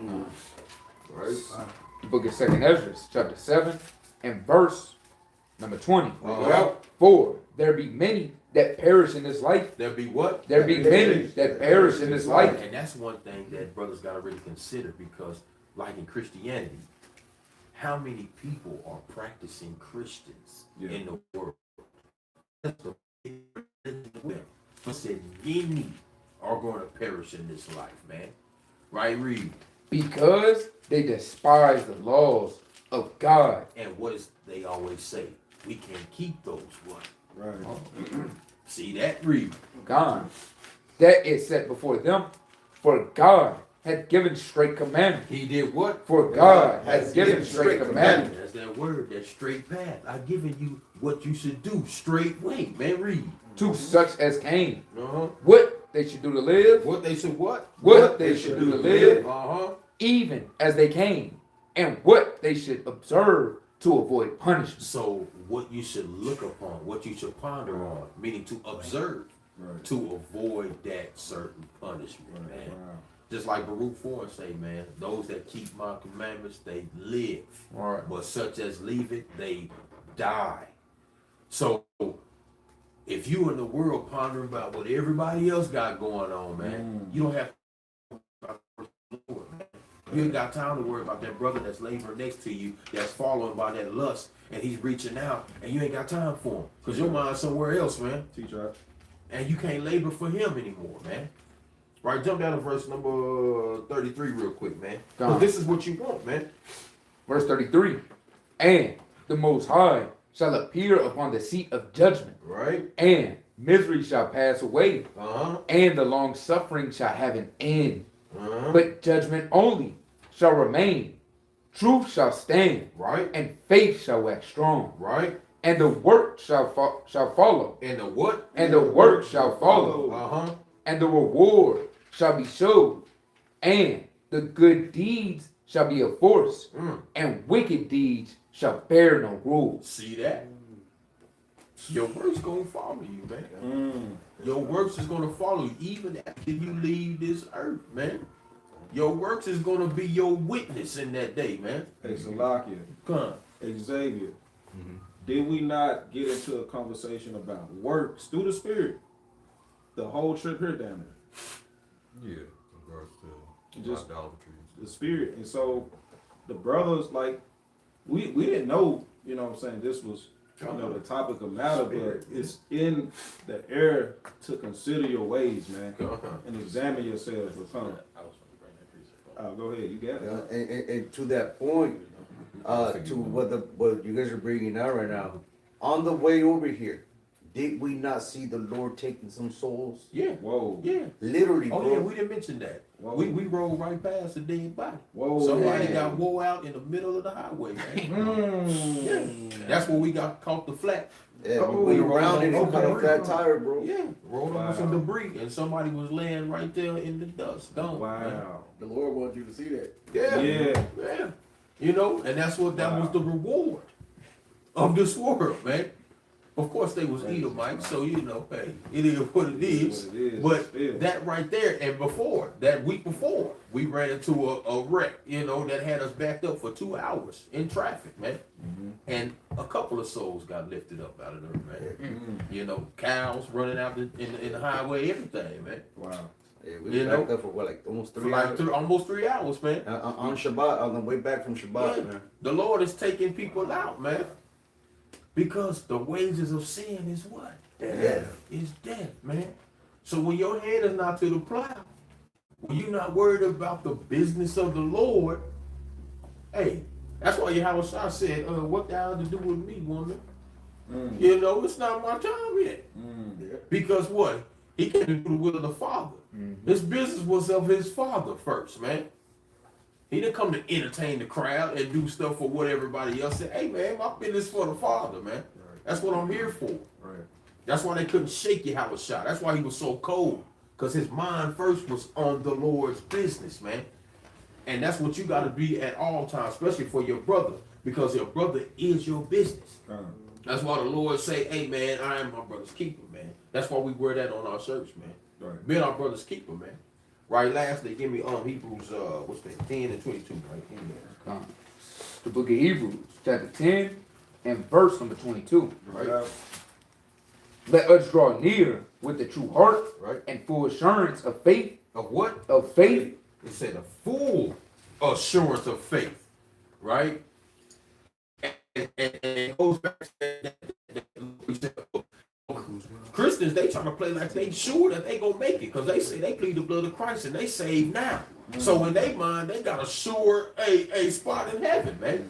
Right? The book of 2 Ezra, chapter 7, and verse number 20. Uh-huh. For there be many that perish in this life. There be what? There be many that perish in this life. And that's one thing that brothers got to really consider, because like in Christianity, how many people are practicing Christians in the world? That's the I said many are going to perish in this life, man. Right? Read. Because they despise the laws of God. And what is they always say? We can't keep those what? Right. See that? Read. God. That is set before them. For God hath given straight commandments. He did what? For God has given straight commandments. That's that word, that straight path. I've given you what you should do straight way, man. Read. To such as came. Uh-huh. What they should do to live. What they should what? What they should do to live. Uh-huh. Even as they came. And what they should observe to avoid punishment. So what you should look upon, what you should ponder on, meaning to observe, to avoid that certain punishment, man. Just like Baruch 4 say, man, those that keep my commandments, they live. But such as leave it, they die. So if you in the world pondering about what everybody else got going on, man, you don't have to. You ain't got time to worry about that brother that's laboring next to you, that's following by that lust, and he's reaching out, and you ain't got time for him, because your mind's somewhere else, man. Teacher. And you can't labor for him anymore, man. Right, jump down to verse number 33 real quick, man. Because this is what you want, man. Verse 33. And the Most High shall appear upon the seat of judgment. Right. And misery shall pass away. Uh-huh. And the long suffering shall have an end. Uh-huh. But judgment only shall remain. Truth shall stand. Right. And faith shall wax strong. Right. And the work shall follow. And the what? And the work shall follow. Uh-huh. And the reward shall be showed. And the good deeds shall be a force, Mm. and wicked deeds shall bear no rules. See that? Your works gonna follow you, man. Mm. Your works is gonna follow you even after you leave this earth, man. Your works is gonna be your witness in that day, man. Hey, Salakia, Come. Xavier, did we not get into a conversation about works through the Spirit? The whole trip here down there. Yeah, in regards to Just- idolatry. The Spirit. And so the brothers, like, we didn't know, you know what I'm saying, this was, you know, the topic of matter, but it's in the air to consider your ways, man, and examine yourselves with time. Go ahead, you got it. And to that point, to what you guys are bringing out right now, on the way over here, did we not see the Lord taking some souls? Yeah. Whoa. Yeah. Literally, Oh bro. yeah, we didn't mention that. Whoa. We rolled right past the dead body. Whoa. Somebody man. got wore out in the middle of the highway, man. Mm. Yeah. That's where we got caught the flat. Yeah, Oh, we went you around and rolled cut over. off that tire, bro. Yeah. Rolled Wow. over some debris and somebody was laying right there in the dust. Gone. man. Wow. The Lord wants you to see that. Yeah. Yeah. Yeah. You know, and that was the reward of this world, man. Of course, they was Edomites, so you know, hey, it is what it is. What it is, But still. that right there, and before that week before, we ran into a wreck, you know, that had us backed up for 2 hours in traffic, man. And a couple of souls got lifted up out of there, man. You know, cows running out in the highway, everything, man. Wow. Yeah, we You were back know? up for what, like almost For 3 like hours? almost 3 hours, man. On Shabbat, on the way back from Shabbat, Yeah. man. The Lord is taking people out, man. Because the wages of sin is what? Death. Is death, man. So when your hand is not to the plow, when you're not worried about the business of the Lord, hey, that's why Yahweh said, what thou to do with me, woman? You know, it's not my time yet. Because what? He came to do the will of the Father. His business was of his Father first, man. He didn't come to entertain the crowd and do stuff for what everybody else said. Hey, man, my business for the Father, man. That's what I'm here for. Right. That's why they couldn't shake Yahweh Shah. That's why he was so cold. Because his mind first was on the Lord's business, man. And that's what you got to be at all times, especially for your brother. Because your brother is your business. That's why the Lord say, hey, man, I am my brother's keeper, man. That's why we wear that on our shirts, man. Right. Being our brother's keeper, man. Right, lastly, give me Hebrews, what's that, 10 and 22, right? Give me that. The book of Hebrews, chapter 10 and verse number 22. Right, Let us draw near with the true heart right. and full assurance of faith, Of what? faith, It said a full assurance of faith, right? And it goes back to that. Christians, they trying to play like they sure that they gonna make it because they say they plead the blood of Christ and they saved now. So in their mind, they got a sure a spot in heaven, man.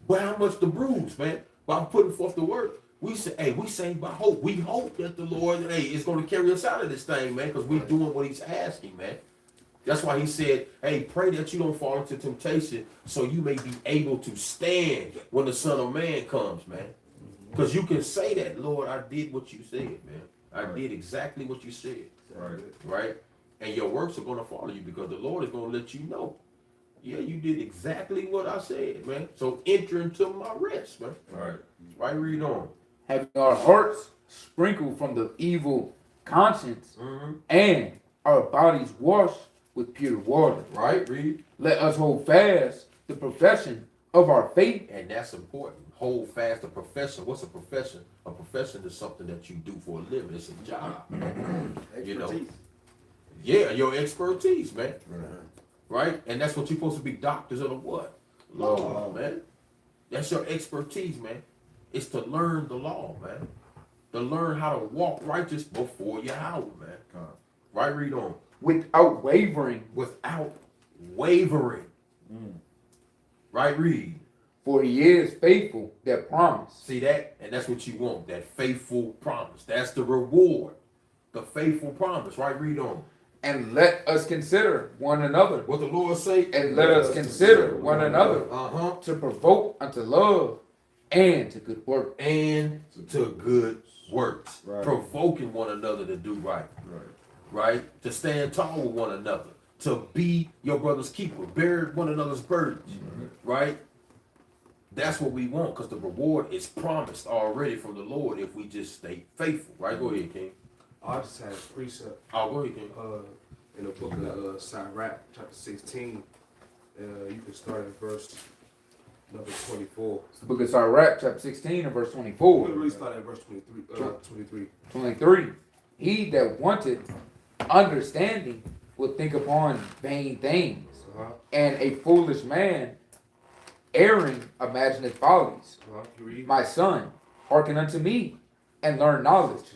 But how much the bruise, man? By putting forth the work, we say, hey, we saved by hope. We hope that the Lord, hey, is going to carry us out of this thing, man, because we're doing what He's asking, man. That's why He said, hey, pray that you don't fall into temptation, so you may be able to stand when the Son of Man comes, man. Because you can say that, Lord, I did what you said, man. I did exactly what you said. Right. Right? And your works are going to follow you because the Lord is going to let you know. Yeah, you did exactly what I said, man. So enter into my rest, man. Right. Right, read on. having our hearts sprinkled from the evil conscience and our bodies washed with pure water. Right, read. Let us hold fast the profession of our faith. And that's important. Hold fast the profession. What's a profession? A profession is something that you do for a living. It's a job. You know. Expertise. Yeah, your expertise, man. Right? And that's what you're supposed to be, doctors of the what? Law, man. That's your expertise, man. It's to learn the law, man. To learn how to walk righteous before Yahweh, man. Right, read on. Without wavering, Without wavering. Right, read. for he is faithful that promised. See that? And that's what you want, that faithful promise. That's the reward. The faithful promise. Right, read on. And let us consider one another. What the Lord say? And let us consider one another Uh-huh. to provoke unto love and to good work. And to good works. Right. Provoking one another to do right. Right. Right? To stand tall with one another. to be your brother's keeper, bear one another's burdens, right? That's what we want, because the reward is promised already from the Lord if we just stay faithful, right? Go ahead, King. I just had a precept Oh, go ahead, King. in the book of Sirach, chapter 16. You can start at verse number 24. It's the book of Sirach, chapter 16 and verse We'll 24. really start at verse 23. 23. He that wanted understanding will think upon vain things, Uh-huh. and a foolish man erring imagineth follies. You read? My son, hearken unto me, and learn knowledge,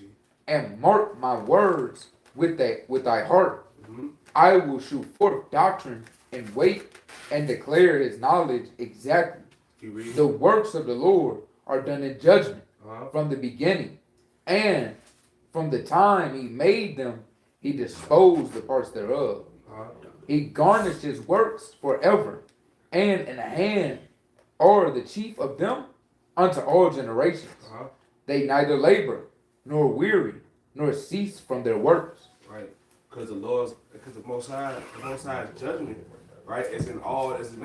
and mark my words with thy heart. Mhm. I will shoot forth doctrine and wait, and declare his knowledge exactly. You read? The works of the Lord are done in judgment Uh-huh. from the beginning, and from the time he made them, he disposed the parts thereof. Uh-huh. He garnished his works forever, and in hand are the chief of them unto all generations. Uh-huh. They neither labor nor weary, nor cease from their works. Right. Because the Most High's judgment, right, is in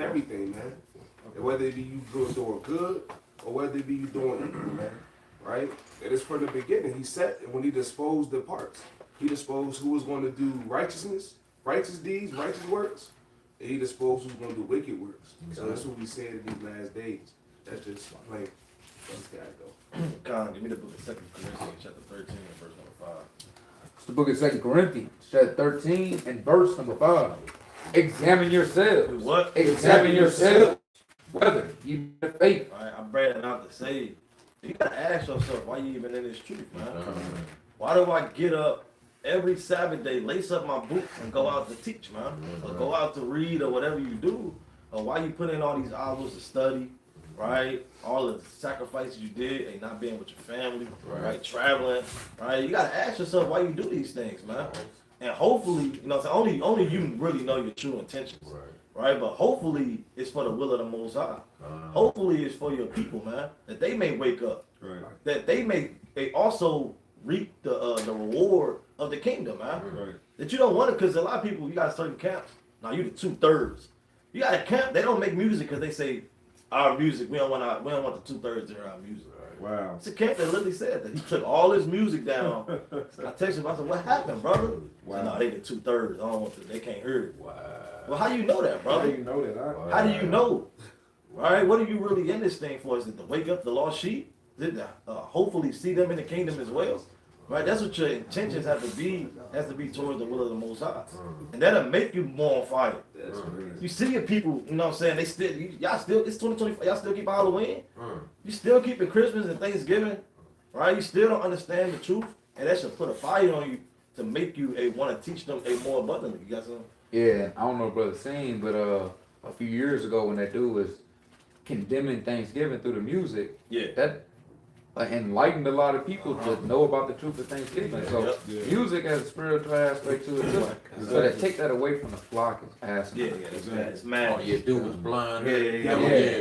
everything, man. And whether it be you doing good or whether it be you doing evil, man. Right? It is from the beginning. He said when he disposed the parts, he disposed who was going to do righteousness, righteous deeds, righteous works, and he disposed who's going to do wicked works. So that's what we said in these last days. That's just plain. Let's go. God, give me the book of 2 Corinthians, chapter 13, and verse number 5. It's the book of 2 Corinthians, chapter 13 and verse number 5. Examine yourselves. What? Examine yourselves whether you be in faith. All right, I'm bringing out to say, you gotta ask yourself why you even in this truth, man. Why do I get up every Sabbath day, lace up my boots, and go out to teach, man? Or go out to read or whatever you do? Or why you put in all these hours to study, right? All the sacrifices you did and not being with your family, right? Traveling, right? You gotta ask yourself why you do these things, man. And hopefully, you know what I'm saying? Only you really know your true intentions. Right, but hopefully it's for the will of the Most High. Hopefully it's for your people, man, that they may wake up, Right. that they also reap the reward of the kingdom, man. Right. That you don't want it, because a lot of people, you got certain camps. Now you the 2/3. You got a camp, they don't make music because they say our music, we don't want the 2/3 to hear our music. Wow. It's a camp that literally said that he took all his music down. I texted him, I said, "What happened, brother?" Wow. No, they the 2/3. I don't want to. They can't hear it. Wow. Well, how you know that, How brother? do you know that? How do you know? Right? What are you really in this thing for? Is it to wake up the lost sheep? Is it to hopefully see them in the kingdom as well? Right? That's what your intentions have to be. Has to be towards the will of the Most High, and that'll make you more on fire. That's crazy. You see your people, you know what I'm saying? They still, y'all still, it's 2024. Y'all still keep Halloween. You still keeping Christmas and Thanksgiving, right? You still don't understand the truth, and that should put a fire on you to make you want to teach them more abundantly. You got something? Yeah, I don't know if brother seen, but a few years ago when that dude was condemning Thanksgiving through the music, Yeah. that enlightened a lot of people to know about the truth of Thanksgiving. So Yep. Yeah. music has a spiritual aspect to it too. So to take that away from the flock is passing. Yeah, it's mad. Oh, yeah, dude was blind. Yeah. Yellow yeah.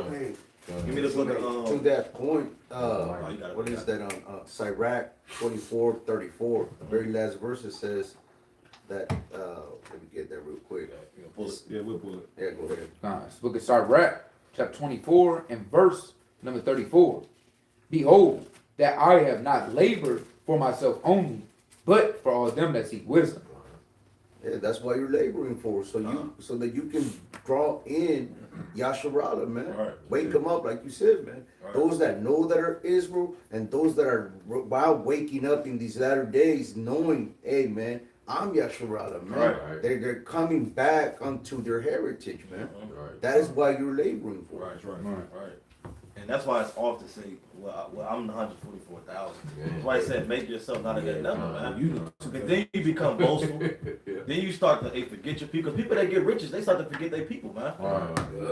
paint. Give me the book To of that point, Oh, you got it. what is that on Sirach 24:34? The very last verse it says that. Let me get that real quick. You know, pull it. Yeah, we'll pull it. Yeah, go ahead. It's the book of Sirach, chapter 24 and verse number 34. Behold, that I have not labored for myself only, but for all them that seek wisdom. Yeah, that's why you're laboring for, so that you can draw in Yasharala, man. Right. Wake them up, like you said, man. Right. Those that know that are Israel, and those that are while waking up in these latter days, knowing, hey, man, I'm Yasharala, man. Right. They're coming back unto their heritage, man. Right. That is why you're laboring for. Right, That's right. right. And that's why it's off to say, well, I'm the 144,000. Yeah. That's why I said, make yourself not of that number, man. You know. Because then you become boastful. Then you start to forget your people. Because people that get riches, they start to forget their people, man.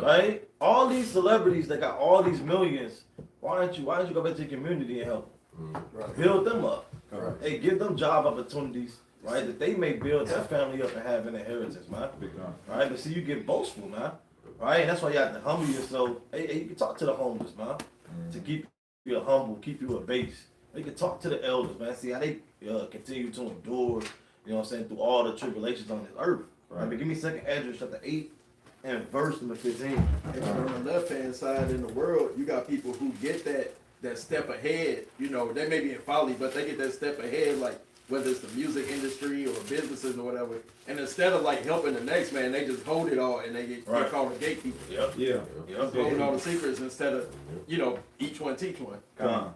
Right? All these celebrities that got all these millions, why don't you go back to your community and help them? Build them up. Right. Hey, give them job opportunities, right? That they may build their family up and have an inheritance, man. Big time. Right? But see, you get boastful, man. Right? And that's why you have to humble yourself. Hey, you can talk to the homeless, man. To keep you humble, keep you a base. You can talk to the elders, man. See how they continue to endure You know what I'm saying? Through all the tribulations on this earth. Right. I mean, give me 2nd Ezra chapter 8 and verse number 15. And on the left hand side in the world, you got people who get that step ahead. You know, they may be in folly, but they get that step ahead, like whether it's the music industry or businesses or whatever. And instead of like helping the next man, they just hold it all and they get Right. called a gatekeeper. Yep. Yeah. Yep. Holding all the secrets instead of, you know, each one teach one. Come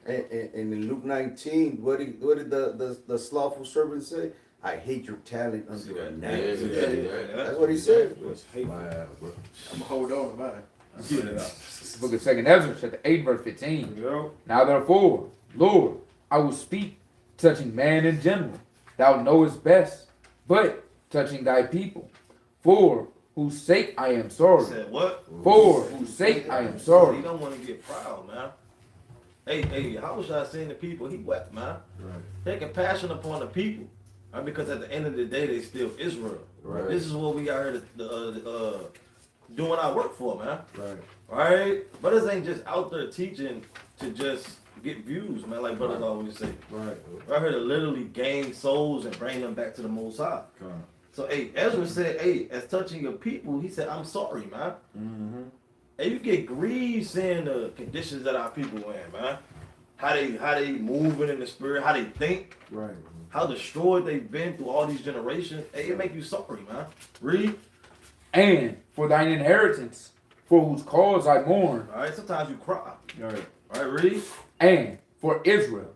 And in Luke 19, what did the slothful servant say? I hate your talent See unto a that? gnat. Yeah. That's what he said. That's hateful. Wow, bro. I'm gonna hold on to mine. I see that. Book of 2nd Ezra, chapter 8, verse 15. You know? Now therefore, Lord, I will speak touching man in general. Thou knowest best, but touching thy people, for whose sake I am sorry. Said what? For whose sake I am You sorry. don't want to get proud, man. Hey, how was I seeing the people? He wept, man. Right. Take compassion upon the people. Right? Because at the end of the day, they still Israel. Right. This is what we got here doing our work for, man. Right. Right? Brothers ain't just out there teaching to just get views, man, like brothers always say. Right. We're here to literally gain souls and bring them back to the Most High. Come. So, hey, Ezra said, hey, as touching your people, he said, I'm sorry, man. Mm-hmm. And you get grieved seeing the conditions that our people are in, man. How they moving in the spirit, how they think, Right. how destroyed they've been through all these generations. Hey, it make you sorry, man. Read. And for thine inheritance, for whose cause I mourn, All right, sometimes you cry. Right. All right, read. and for Israel,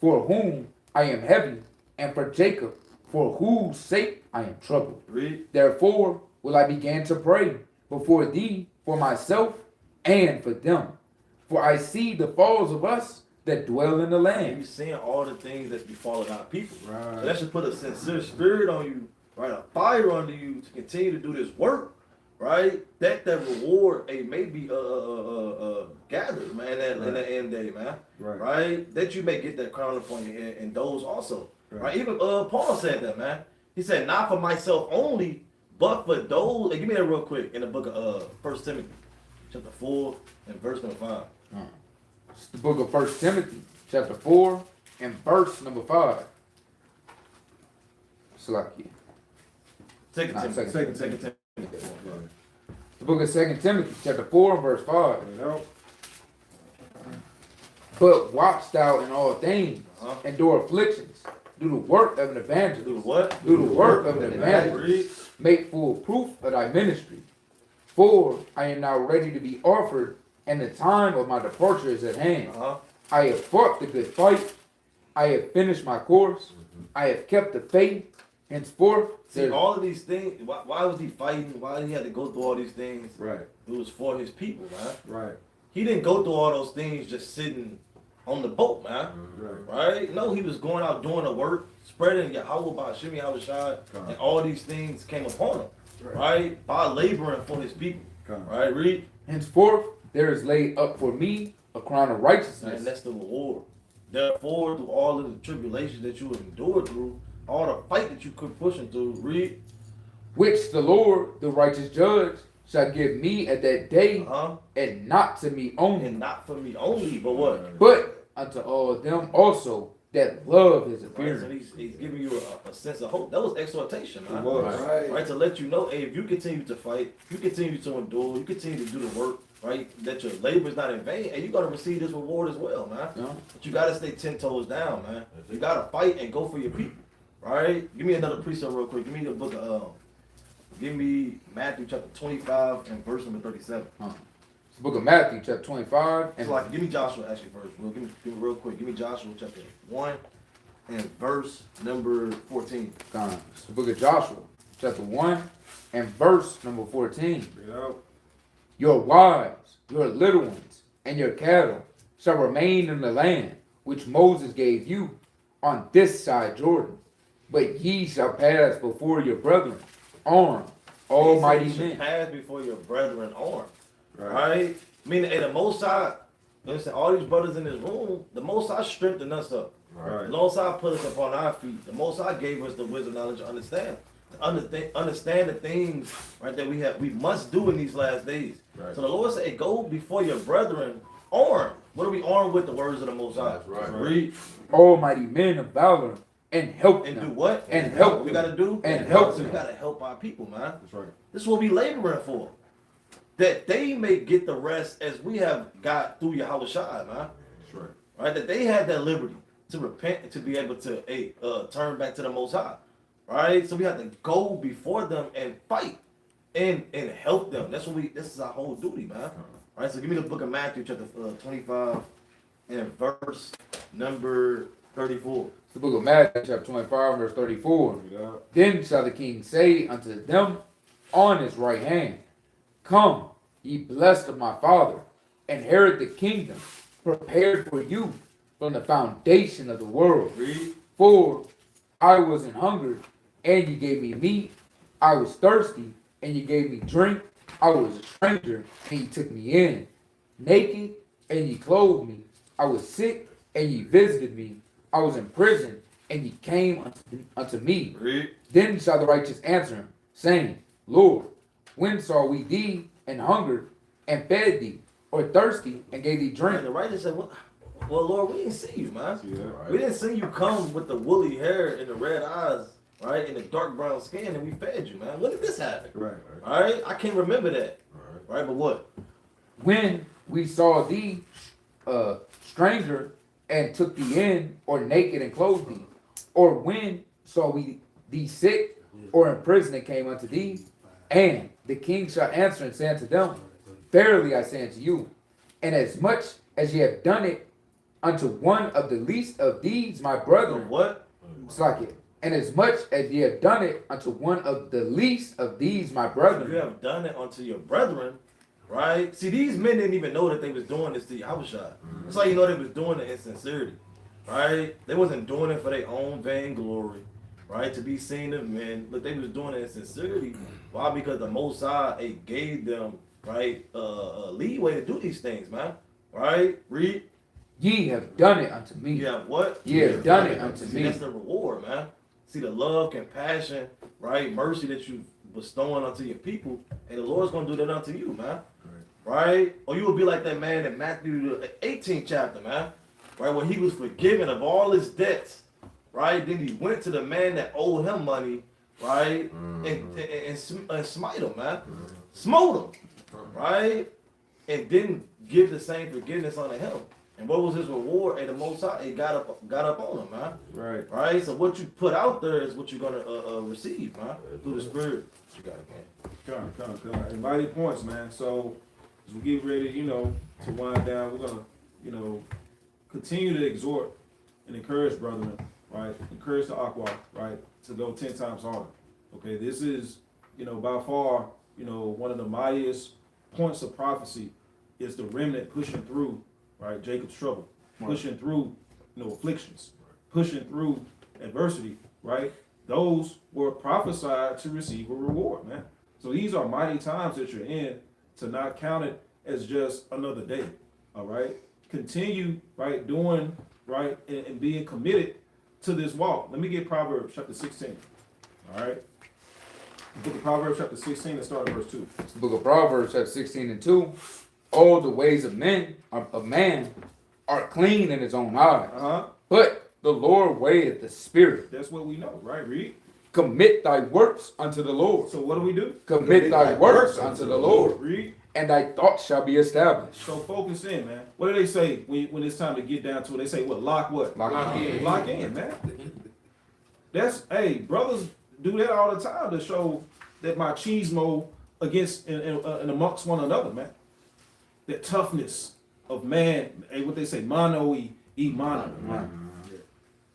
for whom I am heavy, and for Jacob, for whose sake I am troubled. Read. Therefore will I begin to pray before thee for myself and for them. For I see the falls of us that dwell in the And land. you seeing all the things that's befalling our people. Right. So that should put a sincere spirit on you, right? A fire under you to continue to do this work, right? That reward, may be gathered, man, in the end day, man. Right. Right? That you may get that crown upon your head and those also. Right. Right? Even Paul said that, man. He said, not for myself only, but for those. Hey, give me that real quick in the book of 1 Timothy, chapter 4 and verse number 5. It's the book of 1 Timothy, chapter 4, and verse number 5. Salakia. Second Nah, Timothy. Second Second Timothy. The book of 2 Timothy, chapter 4, and verse 5. You know? But watch thou in all things, Uh-huh. endure afflictions, do the work of an Do evangelist, what? do the work of an evangelist, Read. make full proof of thy ministry. For I am now ready to be offered, and the time of my departure is at hand. Uh-huh. I have fought the good fight, I have finished my course, I have kept the faith. Henceforth, See, there's all of these things, why was he fighting? Why did he have to go through all these things? Right. It was for his people, man. Right. He didn't go through all those things just sitting on the boat, man. Right. Right? No, he was going out doing the work, spreading Yahweh by Shimmy Havashai, and all these things came upon him. Right? By laboring for his people. Come. Right? Read. henceforth there is laid up for me a crown of And righteousness, that's the reward. Therefore, through all of the tribulations that you endured through, all the fight that you could push him through, read. which the Lord, the righteous judge, shall give me at that day, Uh-huh. and not to me only, And not for me only, but what? but unto all them also that love his Right? appearance. So he's giving you a sense of hope. That was exhortation, man. It was. Right. Right, to let you know, hey, if you continue to fight, you continue to endure, you continue to do the work, right, that your labor is not in vain, and you're gonna receive this reward as well, man. Yeah. But you gotta stay 10 toes down, man. You gotta fight and go for your people, right? Give me another precept real quick. Give me the book of, give me Matthew chapter 25 and verse number 37. It's the book of Matthew, chapter 25, and So like, give me Joshua actually first. Well, give me real quick. Give me Joshua chapter 1 and verse number 14. it's the book of Joshua, chapter 1, and verse number 14. You know? Your wives, your little ones, and your cattle shall remain in the land which Moses gave you on this side Jordan. But ye shall pass before your brethren, armed, almighty He said you should men. pass before your brethren armed. Right. Right? Meaning, hey, the Most High, listen, all these brothers in this room, the Most High strengthened us up. Right. The Most High put us upon our feet. The Most High gave us the wisdom, knowledge, to understand. To understand the things, right, that we must do in these last days. Right. So the Lord said, hey, go before your brethren armed. What are we armed with? The words of the Most High. That's right. Read. Almighty men of valor and help And do them. what? And help What we them. gotta do? And help So we them. gotta help our people, man. That's right. This is what we laboring for. That they may get the rest as we have got through Yahweh Shai, man. That's right. Right? That they had that liberty to repent and to be able to turn back to the Most High. Right? So we have to go before them and fight and help them. This is our whole duty, man. Right? So give me the book of Matthew, chapter 25 and verse number 34. It's the book of Matthew, chapter 25, verse 34. Yeah. Then shall the king say unto them on his right hand, Come, ye blessed of my Father, inherit the kingdom prepared for you from the foundation of the world. Read. For I was an hungered, and ye gave me meat. I was thirsty, and ye gave me drink. I was a stranger, and ye took me in. Naked, and ye clothed me. I was sick, and ye visited me. I was in prison, and ye came unto me. Read. Then shall the righteous answer him, saying, Lord, when saw we thee and hungered, and fed thee, or thirsty, and gave thee And drink? the righteous said, well, Lord, we didn't see you, man. See that? We didn't see you come with the woolly hair and the red eyes, right, and the dark brown skin, and we fed you, man. When did this happen? Right. All right, I can't remember that. Right, but what? When we saw thee, stranger, and took thee in, or naked and clothed thee, or when saw we thee sick, or in prison and came unto thee? And the king shall answer and say unto them, Verily I say unto you, inasmuch as ye have done it unto one of the least of these my The brethren, what? Slack it. And as much as ye have done it unto one of the least of these my You brethren, have done it unto your brethren, right? See, these men didn't even know that they was doing this to Yahushua. That's how you know they was doing it in sincerity, right? They wasn't doing it for their own vainglory, right? To be seen of men, but they was doing it in sincerity. Why? Because the Most High gave them, right, leeway to do these things, man. Right? Read. ye have done it unto me. You have what? Ye have done it unto See, me. that's the reward, man. See the love, compassion, right, mercy that you bestowing unto your people, and the Lord's gonna do that unto you, man. Right? Or you will be like that man in Matthew the 18th chapter, man. Right, where he was forgiven of all his debts. Right? Then he went to the man that owed him money, right? And smite him, man. Smote him. Right? And didn't give the same forgiveness unto him. And what was his reward? And the Most High, it got up on him, man. Right. Right? So what you put out there is what you're gonna receive, man. Through the Spirit. You got it, man. Come. And mighty points, man. So as we get ready, to wind down, we're gonna, continue to exhort and encourage brethren, right? Encourage the Aqua, right, to go 10 times harder. Okay, this is, by far, one of the mightiest points of prophecy is the remnant pushing through, right, Jacob's trouble, pushing through, afflictions, pushing through adversity, right? Those were prophesied to receive a reward, man. So these are mighty times that you're in, to not count it as just another day, all right? Continue, right, doing, right, and being committed to this walk. Let me get Proverbs chapter 16, all right? The book of Proverbs chapter 16 and start at verse 2. It's the book of Proverbs, chapter 16 and 2. All the ways of man are clean in his own eyes, Uh-huh. but the Lord weigheth the spirit. That's what we know, right? Read. Commit thy works unto the Lord. So what do? Commit thy works unto the Lord, Read. and thy thoughts shall be established. So focus in, man. What do they say when it's time to get down to it? They say what? Lock what? Lock in. Lock in, man. Brothers do that all the time to show that machismo against and amongst one another, man. That toughness of man. Hey, what they say, mano e mano.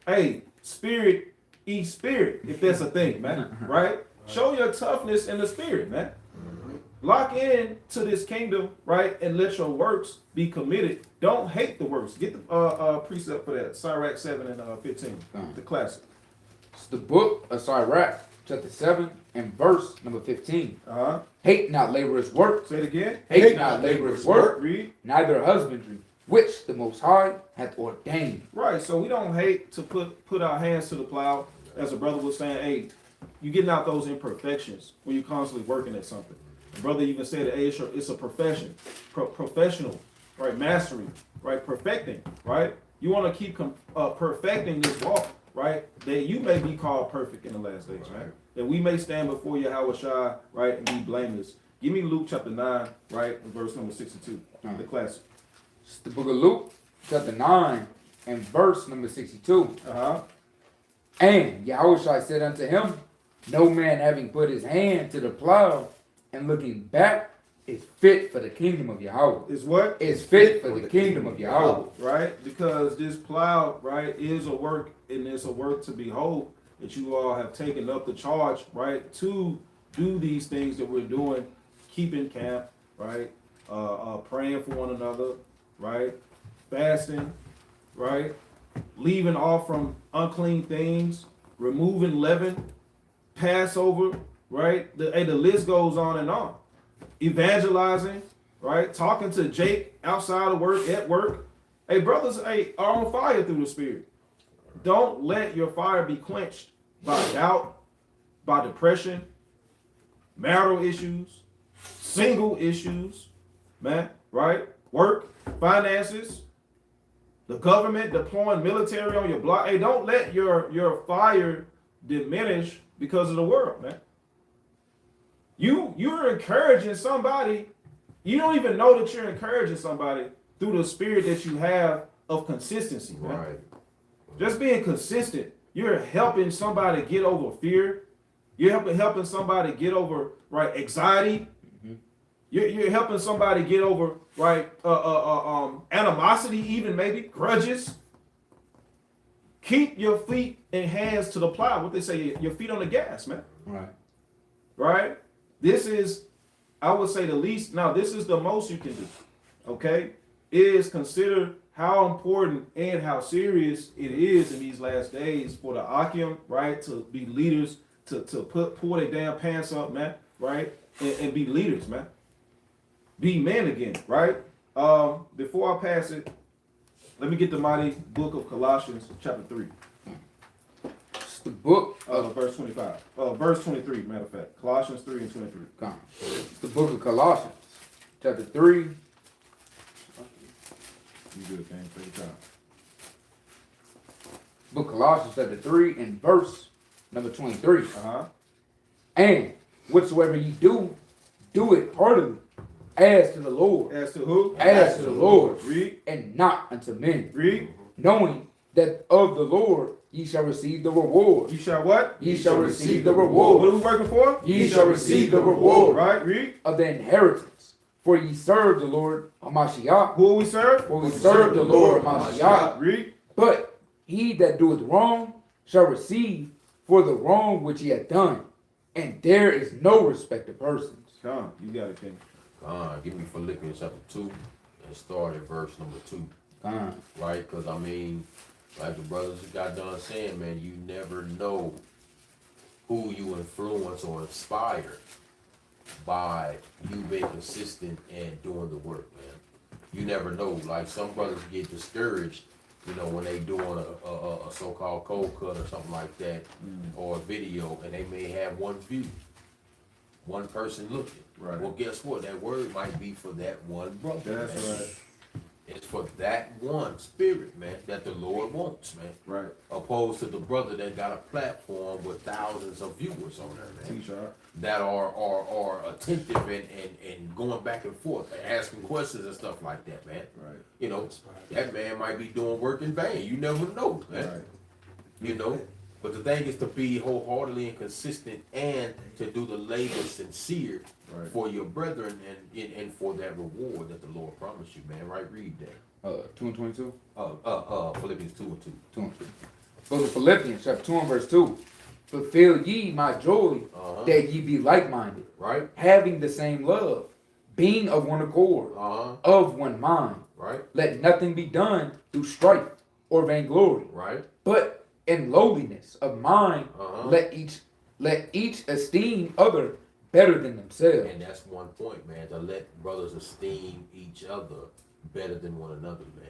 Hey, spirit eat spirit, if that's a thing, man. Right? Show your toughness in the spirit, man. Lock in to this kingdom, right? And let your works be committed. Don't hate the works. Get the precept for that. Sirach 7 and 15. The classic. It's the book of Sirach, chapter 7 and verse number 15. Uh-huh. Hate not laborer's work. Say it again. Hate not laborer's work, Read. neither husbandry, which the Most High hath ordained. Right. So we don't hate to put our hands to the plow. As a brother was saying, hey, you getting out those imperfections when you're constantly working at something. The brother even said, hey, it's a profession, professional, right? Mastery, right? Perfecting, right? You want to keep perfecting this walk, right, that you may be called perfect in the last days, right? That we may stand before Yahweh Shai, right, and be blameless. Give me Luke chapter 9, right, and verse number 62, the classic. It's the book of Luke, chapter 9, and verse number 62. Uh-huh. And Yahushua said unto him, no man having put his hand to the plow and looking back is fit for the kingdom of Yahweh. Is what? Is fit for the kingdom of Yahweh. Right? Because this plow, right, is a work, and it's a work to behold, that you all have taken up the charge, right, to do these things that we're doing, keeping camp, right, praying for one another, right, fasting, right, leaving off from unclean things, removing leaven, Passover, right, the list goes on and on. Evangelizing, right, talking to Jake outside of work, at work. Hey, brothers, hey, are on fire through the Spirit. Don't let your fire be quenched by doubt, by depression, marital issues, single issues, man, right? Work, finances, the government deploying military on your block. Hey, don't let your fire diminish because of the world, man. You're encouraging somebody. You don't even know that you're encouraging somebody through the spirit that you have of consistency, man. Right. Just being consistent. You're helping somebody get over fear. You're helping somebody get over, right, anxiety. You're helping somebody get over, right, animosity, even maybe grudges. Keep your feet and hands to the plow. What they say, your feet on the gas, man. Right. Right? This is, I would say, the least. Now, this is the most you can do. Okay, is consider how important and how serious it is in these last days for the Akim, right, to be leaders, to pull their damn pants up, man, right, and be leaders, man. Be men again, right? Before I pass it, let me get the mighty book of Colossians, chapter 3. It's the book of Verse 25. Verse 23, matter of fact. Colossians 3 and 23. It's the book of Colossians, chapter 3. You good, man. Take your time. Book of Colossians, chapter 3, and verse number 23. Uh-huh. And whatsoever ye do, do it heartily, as to the Lord, As to who? as to the Lord, Read. and not unto men, Read. knowing that of the Lord ye shall receive the reward. You shall what? Ye shall receive the What reward. are we working for? Ye shall receive the reward Right? Read. of the inheritance. For ye serve the Lord Hamashiach. Who will we serve? For we serve the Lord Hamashiach. Read. But he that doeth wrong shall receive for the wrong which he hath done. And there is no respect of persons. Come, you got it, King. Give me Philippians chapter 2 and start at verse number 2. Right? Because, I mean, like the brothers got done saying, man, you never know who you influence or inspire by you being consistent and doing the work, man. You never know. Like, some brothers get discouraged, you know, when they doing a so-called cold cut or something like that, or a video, and they may have one view, one person looking. Right. Well, guess what? That word might be for that one brother. That's man. right. It's for that one spirit, man, that the Lord wants, man. Right. Opposed to the brother that got a platform with thousands of viewers on there, man, T-shirt. that are attentive and going back and forth, and asking questions and stuff like that, man. Right. You know, that man might be doing work in vain. You never know, man. Right. You know, but the thing is to be wholeheartedly and consistent, and to do the labor sincere Right. for your brethren and for that reward that the Lord promised you, man. Right? Read that. 2 and 22. Philippians 2 and 2. 2 and 2. Go to Philippians chapter 2 and verse 2. Fulfill ye my joy, that ye be like-minded, Right? having the same love, being of one accord, of one mind. Right? Let nothing be done through strife or vainglory, Right? but in lowliness of mind, let each esteem other better than themselves. And that's one point, man, to let brothers esteem each other better than one another, man.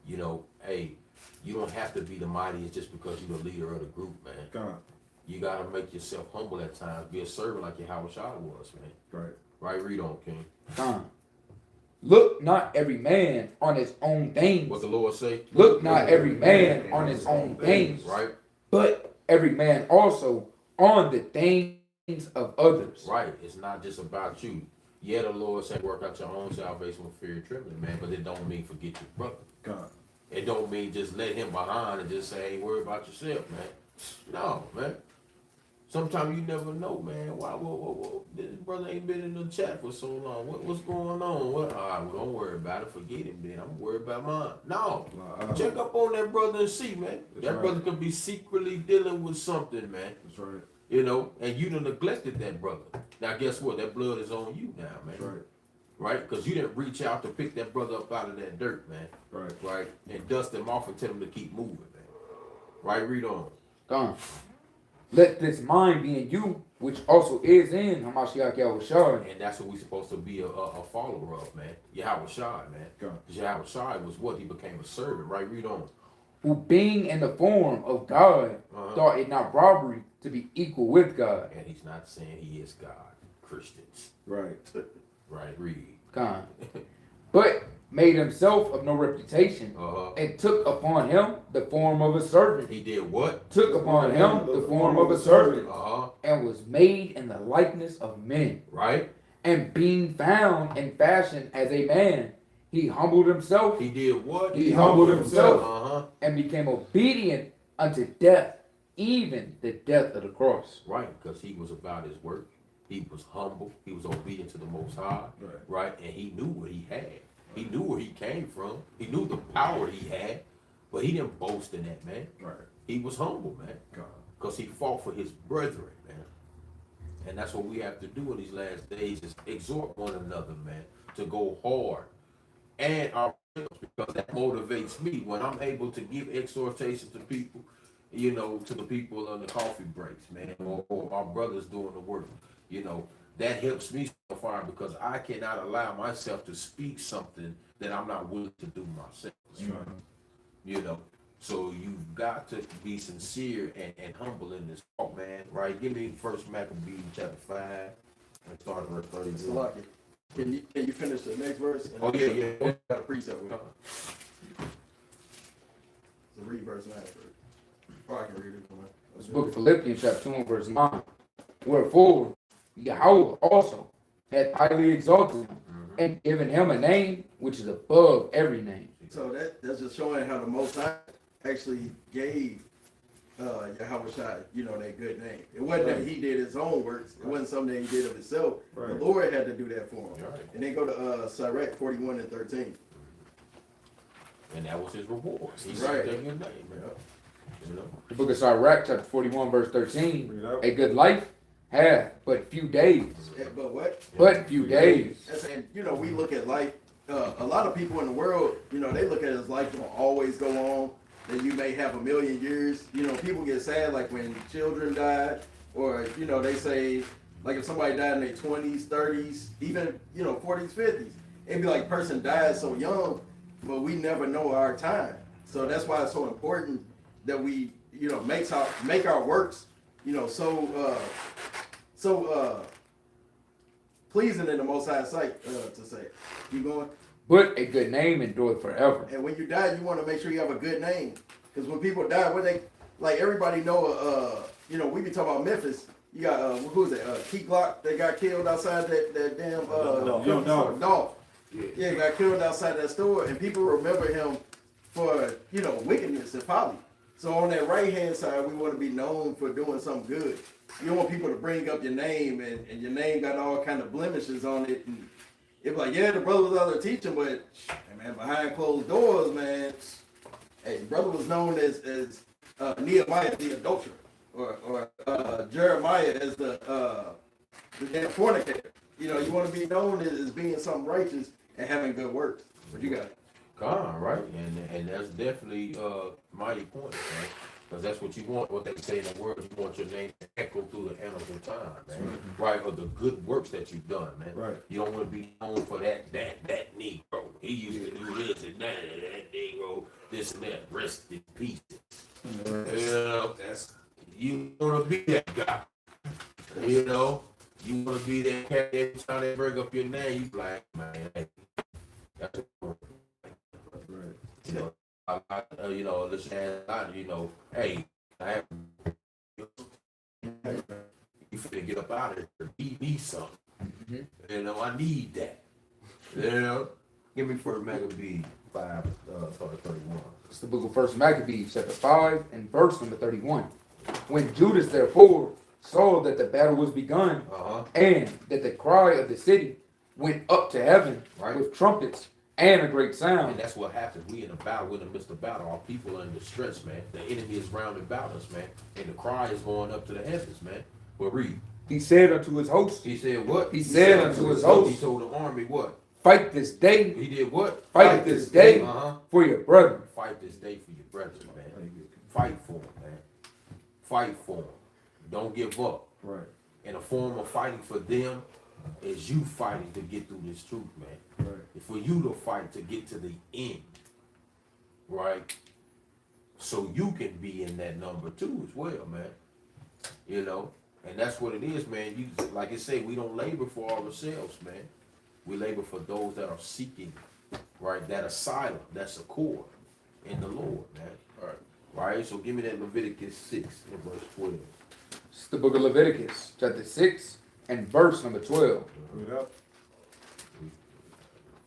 You know, hey, you don't have to be the mightiest just because you're the leader of the group, man. Come. You gotta make yourself humble at times. Be a servant like your Howard Shaw was, man. Right. Right? Read on, King. Look not every man on his own things. What the Lord say? Look not every man on his own things, Right? but every man also on the things of others. Right. It's not just about you. Yeah, the Lord said work out your own salvation with fear and trembling, man, but it don't mean forget your brother. God. It don't mean just let him behind and just say, hey, worry about yourself, man. No, man. Sometimes you never know, man. Why? This brother ain't been in the chat for so long. What's going on? All right, well, don't worry about it. Forget him, then. I'm worried about mine. No. Check up on that brother and see, man. That's That right. brother could be secretly dealing with something, man. That's right. You know, and you done neglected that brother. Now, guess what? That blood is on you now, man. That's right. Right? Because you didn't reach out to pick that brother up out of that dirt, man. Right. Right? And dust him off and tell him to keep moving, man. Right? Read on. Gone. Let this mind be in you, which also is in Hamashiach Yahushua. And that's what we're supposed to be a follower of, man. Yahweh Shai, man. God. Because Yahweh Shai was what? He became a servant, right? Read on. Who being in the form of God, Uh-huh. thought it not robbery to be equal with God. And he's not saying he is God. Christians. Right. Right? Read. God. But made himself of no reputation, Uh-huh. and took upon him the form of a servant. He did what? Took upon him the form of a servant, Uh-huh. and was made in the likeness of men. Right? And being found in fashion as a man, he humbled himself He did what? He humbled himself. Uh-huh. and became obedient unto death, even the death of the cross. Right, because he was about his work. He was humble. He was obedient to the Most High. Right. Right? And he knew what he had. He knew where he came from. He knew the power he had. But he didn't boast in that, man. Right. He was humble, man. God. Because he fought for his brethren, man. And that's what we have to do in these last days is exhort one another, man, to go hard. And ourselves, because that motivates me when I'm able to give exhortation to people, you know, to the people on the coffee breaks, man, or our brothers doing the work, you know, that helps me so far because I cannot allow myself to speak something that I'm not willing to do myself. That's right. You know, so you've got to be sincere and humble in this talk, man, right? Give me First Maccabees chapter 5 and start at verse 31. Salaki. Can you finish the next verse? Oh, yeah. Got a precept with it. So read verse 9 first. Or I can read it. This book Philippians chapter 2 and verse 9. Wherefore Yahweh also hath highly exalted him and given him a name which is above every name. So that's just showing how the Most High actually gave Yahweh Shai, you know, that good name. It wasn't that he did his own works. It wasn't something that he did of himself. Right. The Lord had to do that for him. Right. And then go to Sirach 41 and 13. And that was his reward. He Right. said that good name, man. You know? The book of Sirach chapter 41 verse 13. Read out. A good life hath but few days. But what? But few days. And you know, we look at life. A lot of people in the world, you know, they look at it as life will always go on. That you may have 1,000,000 years. You know, people get sad like when children die, or you know, they say like if somebody died in their 20s, 30s, even 40s, 50s. It'd be like person died so young, but we never know our time. So that's why it's so important that we, make our works, so pleasing in the Most High sight, to say. Keep going. But a good name endureth forever. And when you die, you want to make sure you have a good name. Because when people die, everybody know, we be talking about Memphis. You got, who is it? Key Glock, that got killed outside that damn, Young Dolph. Dolph. Yeah, got killed outside that store. And people remember him for, wickedness and folly. So on that right-hand side, we want to be known for doing something good. You don't want people to bring up your name and your name got all kind of blemishes on it. And it's like, yeah, the brother was out there teaching, but hey, man, behind closed doors, man, hey, the brother was known as Nehemiah the adulterer, or Jeremiah as the damn fornicator. You want to be known as being something righteous and having good works. What you got? God, right? And that's definitely mighty point, man. Because that's what you want, what they say in the world. You want your name to echo through the annals of time, man. Right? Or the good works that you've done, man. Right. You don't want to be known for that Negro. He used to do this and that Negro, this and that, rest in peace. You want to be that guy. You want to be that cat every time they bring up your name, you like, man, hey, that's Right. listen, hey, I have out of here. He needs something. Mhm. You know, I need that. You know, give me First Maccabees 5, 31. It's the book of First Maccabees, chapter 5, and verse number 31. When Judas therefore saw that the battle was begun, and that the cry of the city went up to heaven Right. with trumpets and a great And sound, that's what happens. We in a battle. We're in the midst of battle. Our people are in distress, man. The enemy is round about us, man. And the cry is going up to the heavens, man. But read. he said unto his host, He said what? He said unto his host, He told the army what? fight this day, He did what? fight this day Uh-huh. for your brethren. Fight this day for your brethren, man. Fight for them, man. Fight for them. Don't give up. Right. And a form of fighting for them is you fighting to get through this truth, man. Right. It's for you to fight to get to the end, right? So you can be in that number too as well, man. You know, and that's what it is, man. You like I say, we don't labor for ourselves, man. We labor for those that are seeking, right? That asylum, that's a core in the Lord, man. All right. Right. So give me that Leviticus 6 and verse 12. It's the book of Leviticus, chapter 6, and verse number 12. Put it up.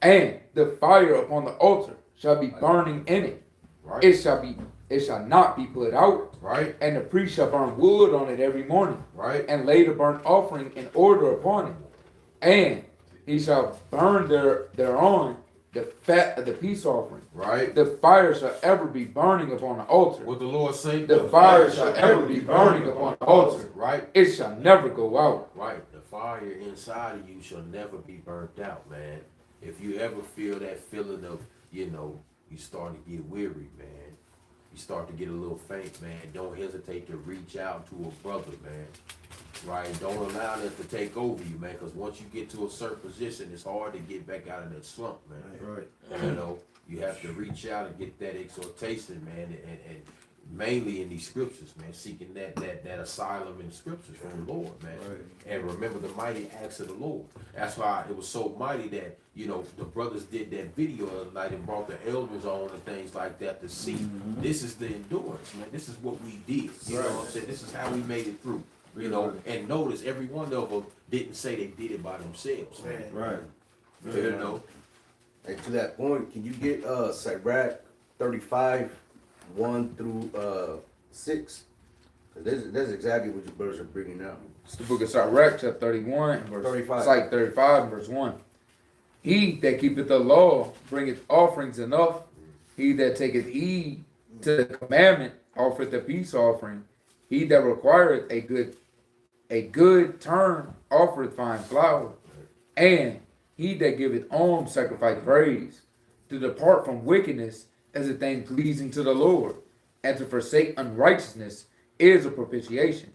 And the fire upon the altar shall be burning in it. Right. It shall not be put out, Right. and the priest shall burn wood on it every morning, Right. and lay the burnt offering in order upon it. And he shall burn thereon the fat of the peace offering. Right. The fire shall ever be burning upon the altar. What the Lord say? The fire shall ever be burning upon the altar. Right. It shall never go out. Right. The fire inside of you shall never be burnt out, man. If you ever feel that feeling of, you know, you start to get weary, man. You start to get a little faint, man. Don't hesitate to reach out to a brother, man. Right? Don't allow that to take over you, man. Because once you get to a certain position, it's hard to get back out of that slump, man. Right. You know, you have to reach out and get that exhortation, man, and mainly in these scriptures, man, seeking that asylum in scriptures from the Lord, man. Right. And remember the mighty acts of the Lord. That's why it was so mighty that, you know, the brothers did that video the other night and brought the elders on and things like that to see this is the endurance, man. This is what we did. You know what I'm saying? This is how we made it through. You know, and notice every one of them didn't say they did it by themselves, man. Right. You know? And to that point, can you get Sirach 35, 1 through 6? Because that's exactly what your brothers are bringing out. It's the book of Sirach, chapter 31, and verse 35. It's like 35 and verse 1. He that keepeth the law bringeth offerings enough. He that taketh heed to the commandment offereth a peace offering. He that requireth a good turn offereth fine flour. And he that giveth alms sacrifice praise. To depart from wickedness is a thing pleasing to the Lord, and to forsake unrighteousness is a propitiation.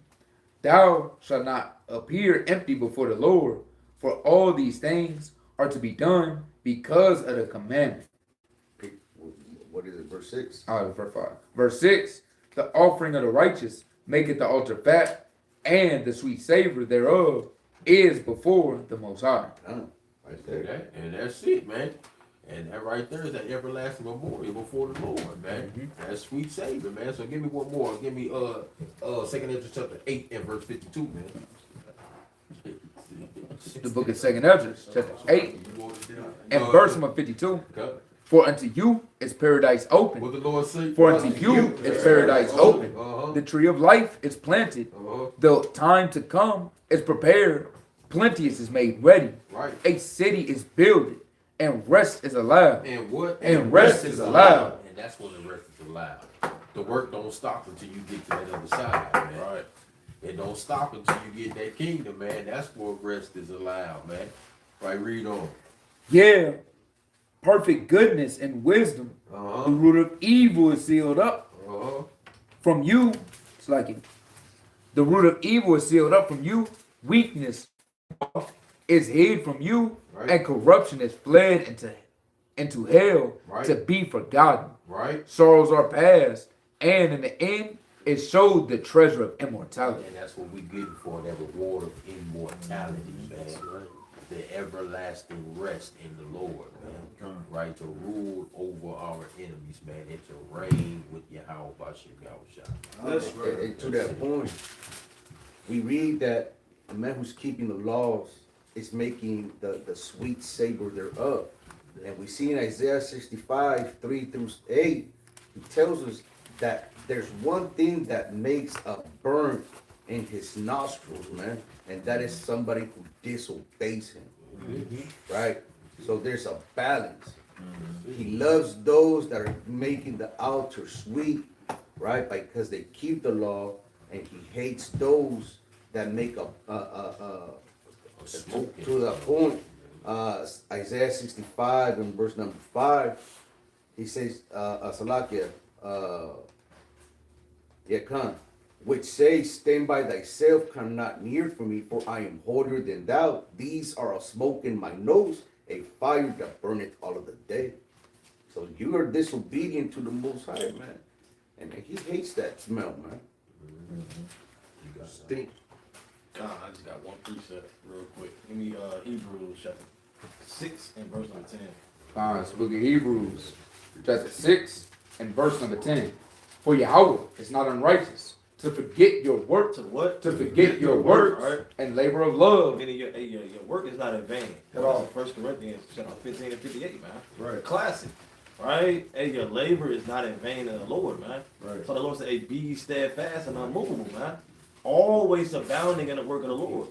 Thou shalt not appear empty before the Lord, for all these things are to be done because of the commandment. What is it, verse 6? Verse 5. Verse 6, the offering of the righteous maketh the altar fat, and the sweet savor thereof is before the Most High. Right there. And that's it, man. And that right there is that everlasting memorial before the Lord, man. That's sweet Savior, man. So give me one more. Give me 2 Ezra chapter 8 and verse 52, man. The book of 2 Ezra, chapter 8, and Uh, verse number 52. okay. For unto you is paradise open. What the Lord say? For unto you is paradise open. Uh-huh. The tree of life is planted. Uh-huh. The time to come is prepared. Plenteous is made ready. Right. A city is builded, and rest is allowed. And what? And rest is allowed. And that's when the rest is allowed. The work don't stop until you get to that other side, man. Right. It don't stop until you get that kingdom, man. That's where rest is allowed, man. Right, read on. Yeah, perfect goodness and wisdom. Uh-huh. The root of evil is sealed up Uh-huh. from you. It's like it. The root of evil is sealed up from you. Weakness is hid from you, Right. and corruption is fled into hell Right. to be forgotten. Right. Sorrows are past, and in the end, it showed the treasure of immortality. And that's what we getting for, that reward of immortality, man. The everlasting rest in the Lord, man. Right, to rule over our enemies, man, and to reign with Yahweh Bashim Yahushua. And to that point, we read that the man who's keeping the laws is making the sweet savor thereof. And we see in Isaiah 65, 3 through 8, he tells us that there's one thing that makes a burn in his nostrils, man, and that is somebody who disobeys him. Right? So there's a balance. He loves those that are making the altar sweet, right? Because they keep the law, and he hates those that make to the point. Isaiah 65 and verse number 5, he says, Salakia, Yakan, which says, stand by thyself, come not near for me, for I am holier than thou. These are a smoke in my nose, a fire that burneth all of the day. So you are disobedient to the Most High, man. And he hates that smell, man. Stink. God, I just got one precept real quick. Give me Hebrews chapter 6 and verse number 10. It's the book of Hebrews, chapter 6 and verse number 10. For Yahweh is not unrighteous to forget your work, To what? to forget your works Right? and labor of love. Meaning your work is not in vain. At all. 1 Corinthians chapter 15 and 58, man. Right. Classic. Right? Hey, your labor is not in vain in the Lord, man. Right. So the Lord said, hey, be ye steadfast and unmovable, man. Always abounding in the work of the Lord.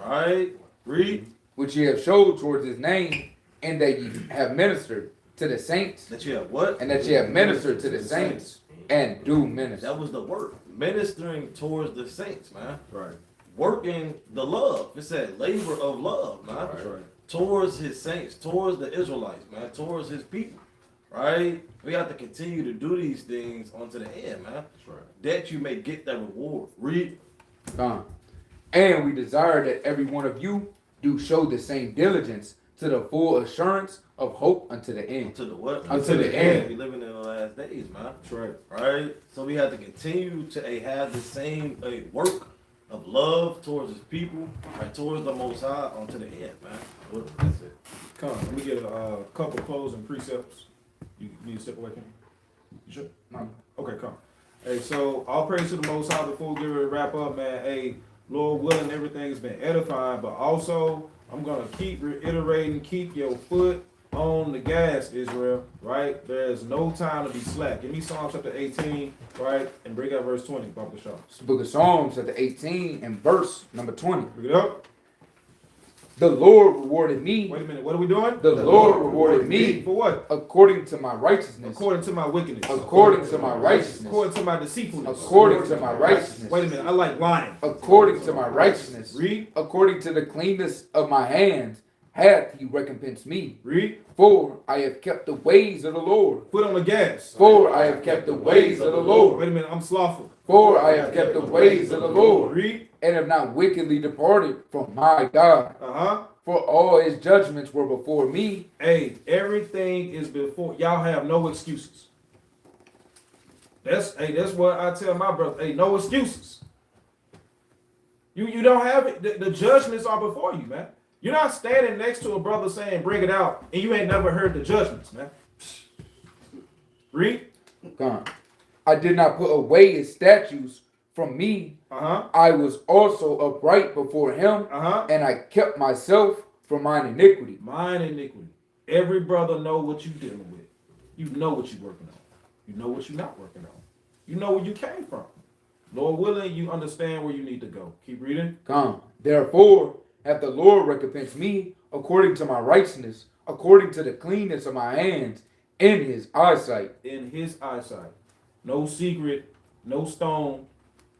Right? Read. Which ye have showed towards his name, and that ye have ministered to the saints, That you have what? and that ye have ministered to the saints, and do minister. That was the work. Ministering towards the saints, man. Right. Working the love. It said labor of love, man. That's right. Towards his saints, towards the Israelites, man, towards his people. Right? We have to continue to do these things unto the end, man. That's right. That you may get that reward. Read. And we desire that every one of you do show the same diligence to the full assurance of hope unto the end. Unto the what? Unto the end. We living in the last days, man. That's right. Right? So we have to continue to have the same work of love towards his people, right, towards the Most High, unto the end, man. Well, that's it. Come, let me get a couple closing precepts. You need to step away, Ken? You sure? No. Okay, come. Hey, so all praise to the Most High before we get ready to wrap up, man. Hey, Lord willing, everything's been edifying, but also I'm gonna keep reiterating, keep your foot on the gas, Israel. Right? There's no time to be slack. Give me Psalm chapter 18, right, and bring out verse 20, Baba Shaw. It's the book of Psalms, chapter 18 and verse number 20. Bring it up. The Lord rewarded me. Wait a minute. What are we doing? The Lord rewarded me For what? according to my righteousness. According to my wickedness. According to my righteousness. According to my deceitfulness. According to my righteousness. Wait a minute. I like lying. According to my righteousness. Read. According to the cleanness of my hands hath he recompensed me. Read. For I have kept the ways of the Lord. Foot on the gas. For I have kept the ways of the Lord. Wait a minute. I'm slothful. For I have kept the ways of the Lord. Read. And have not wickedly departed from my God. Uh-huh. For all his judgments were before me. Hey, everything is before. Y'all have no excuses. That's what I tell my brother. Hey, no excuses. You don't have it. The judgments are before you, man. You're not standing next to a brother saying, bring it out, and you ain't never heard the judgments, man. Read. God. I did not put away his statutes from me. Uh-huh. I was also upright before him, Uh-huh. and I kept myself from mine iniquity. Mine iniquity. Every brother know what you dealing with. You know what you working on. You know what you're not working on. You know where you came from. Lord willing, you understand where you need to go. Keep reading. Come. Therefore hath the Lord recompensed me according to my righteousness, according to the cleanness of my hands, in his eyesight. In his eyesight. No secret, no stone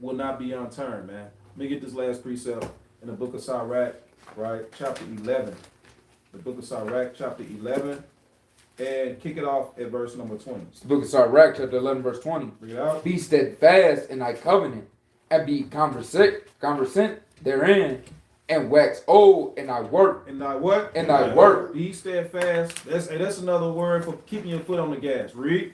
will not be unturned, man. Let me get this last precept in the book of Sirach, right? Chapter 11. The book of Sirach, chapter 11. And kick it off at verse number 20. It's the book of Sirach, chapter 11, verse 20. Bring it out. Be steadfast in thy covenant, and be conversant therein, and wax old in thy work. And thy what? In thy work. Be steadfast. That's another word for keeping your foot on the gas. Read.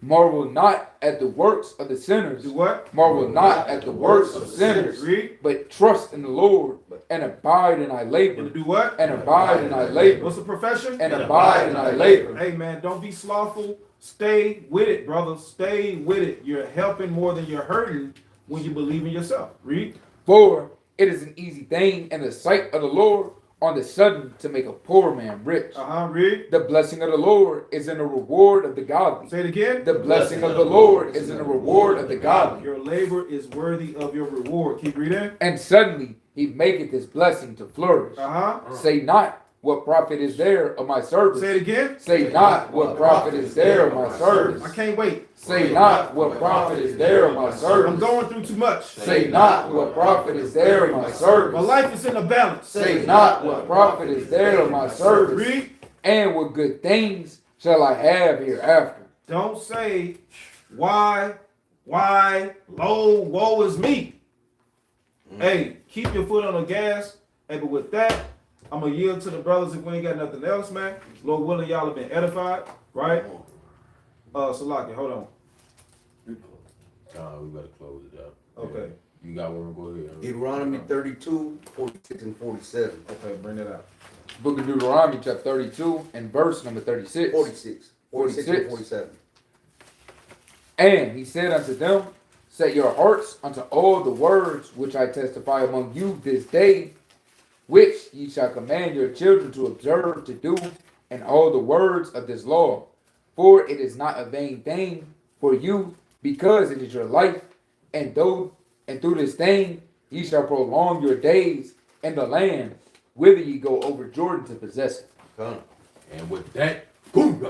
Marvel not at the works of the sinners. Do what? Marvel not at the works of sinners. Read. But trust in the Lord, and abide in thy labor. And do what? And abide in thy labor. What's the profession? And abide in thy labor. Hey man, don't be slothful. Stay with it, brother. Stay with it. You're helping more than you're hurting when you believe in yourself. Read. For It is an easy thing in the sight of the Lord on the sudden to make a poor man rich. Read. The blessing of the Lord is in the reward of the godly. Say it again. The blessing of the Lord is in the reward of the godly. Your labor is worthy of your reward. Keep reading. And suddenly he maketh his blessing to flourish. Say not, what profit is there of my service? Say it again. Say not, what profit is there of my service? I can't wait. Say not, what profit is there of my I'm service? going through too much. Say not, what profit is there of my service? My life is in a balance. Say not, what profit is there of my service? Read. And what good things shall I have hereafter? Don't say why, woe is me. Hey, keep your foot on the gas. Hey, but with that, I'm gonna yield to the brothers if we ain't got nothing else, man. Lord willing, y'all have been edified, right? Salaki, hold on. We better close it out. Okay, You got one? Go ahead. Deuteronomy 32, 46 and 47. okay, bring that out. Book of Deuteronomy, chapter 32, and verse number 36. 46. 46 and 46. 47. And he said unto them, set your hearts unto all the words which I testify among you this day, which ye shall command your children to observe to do, and all the words of this law. For it is not a vain thing for you, because it is your life, and through this thing ye shall prolong your days in the land whither ye go over Jordan to possess it. And with that, boom,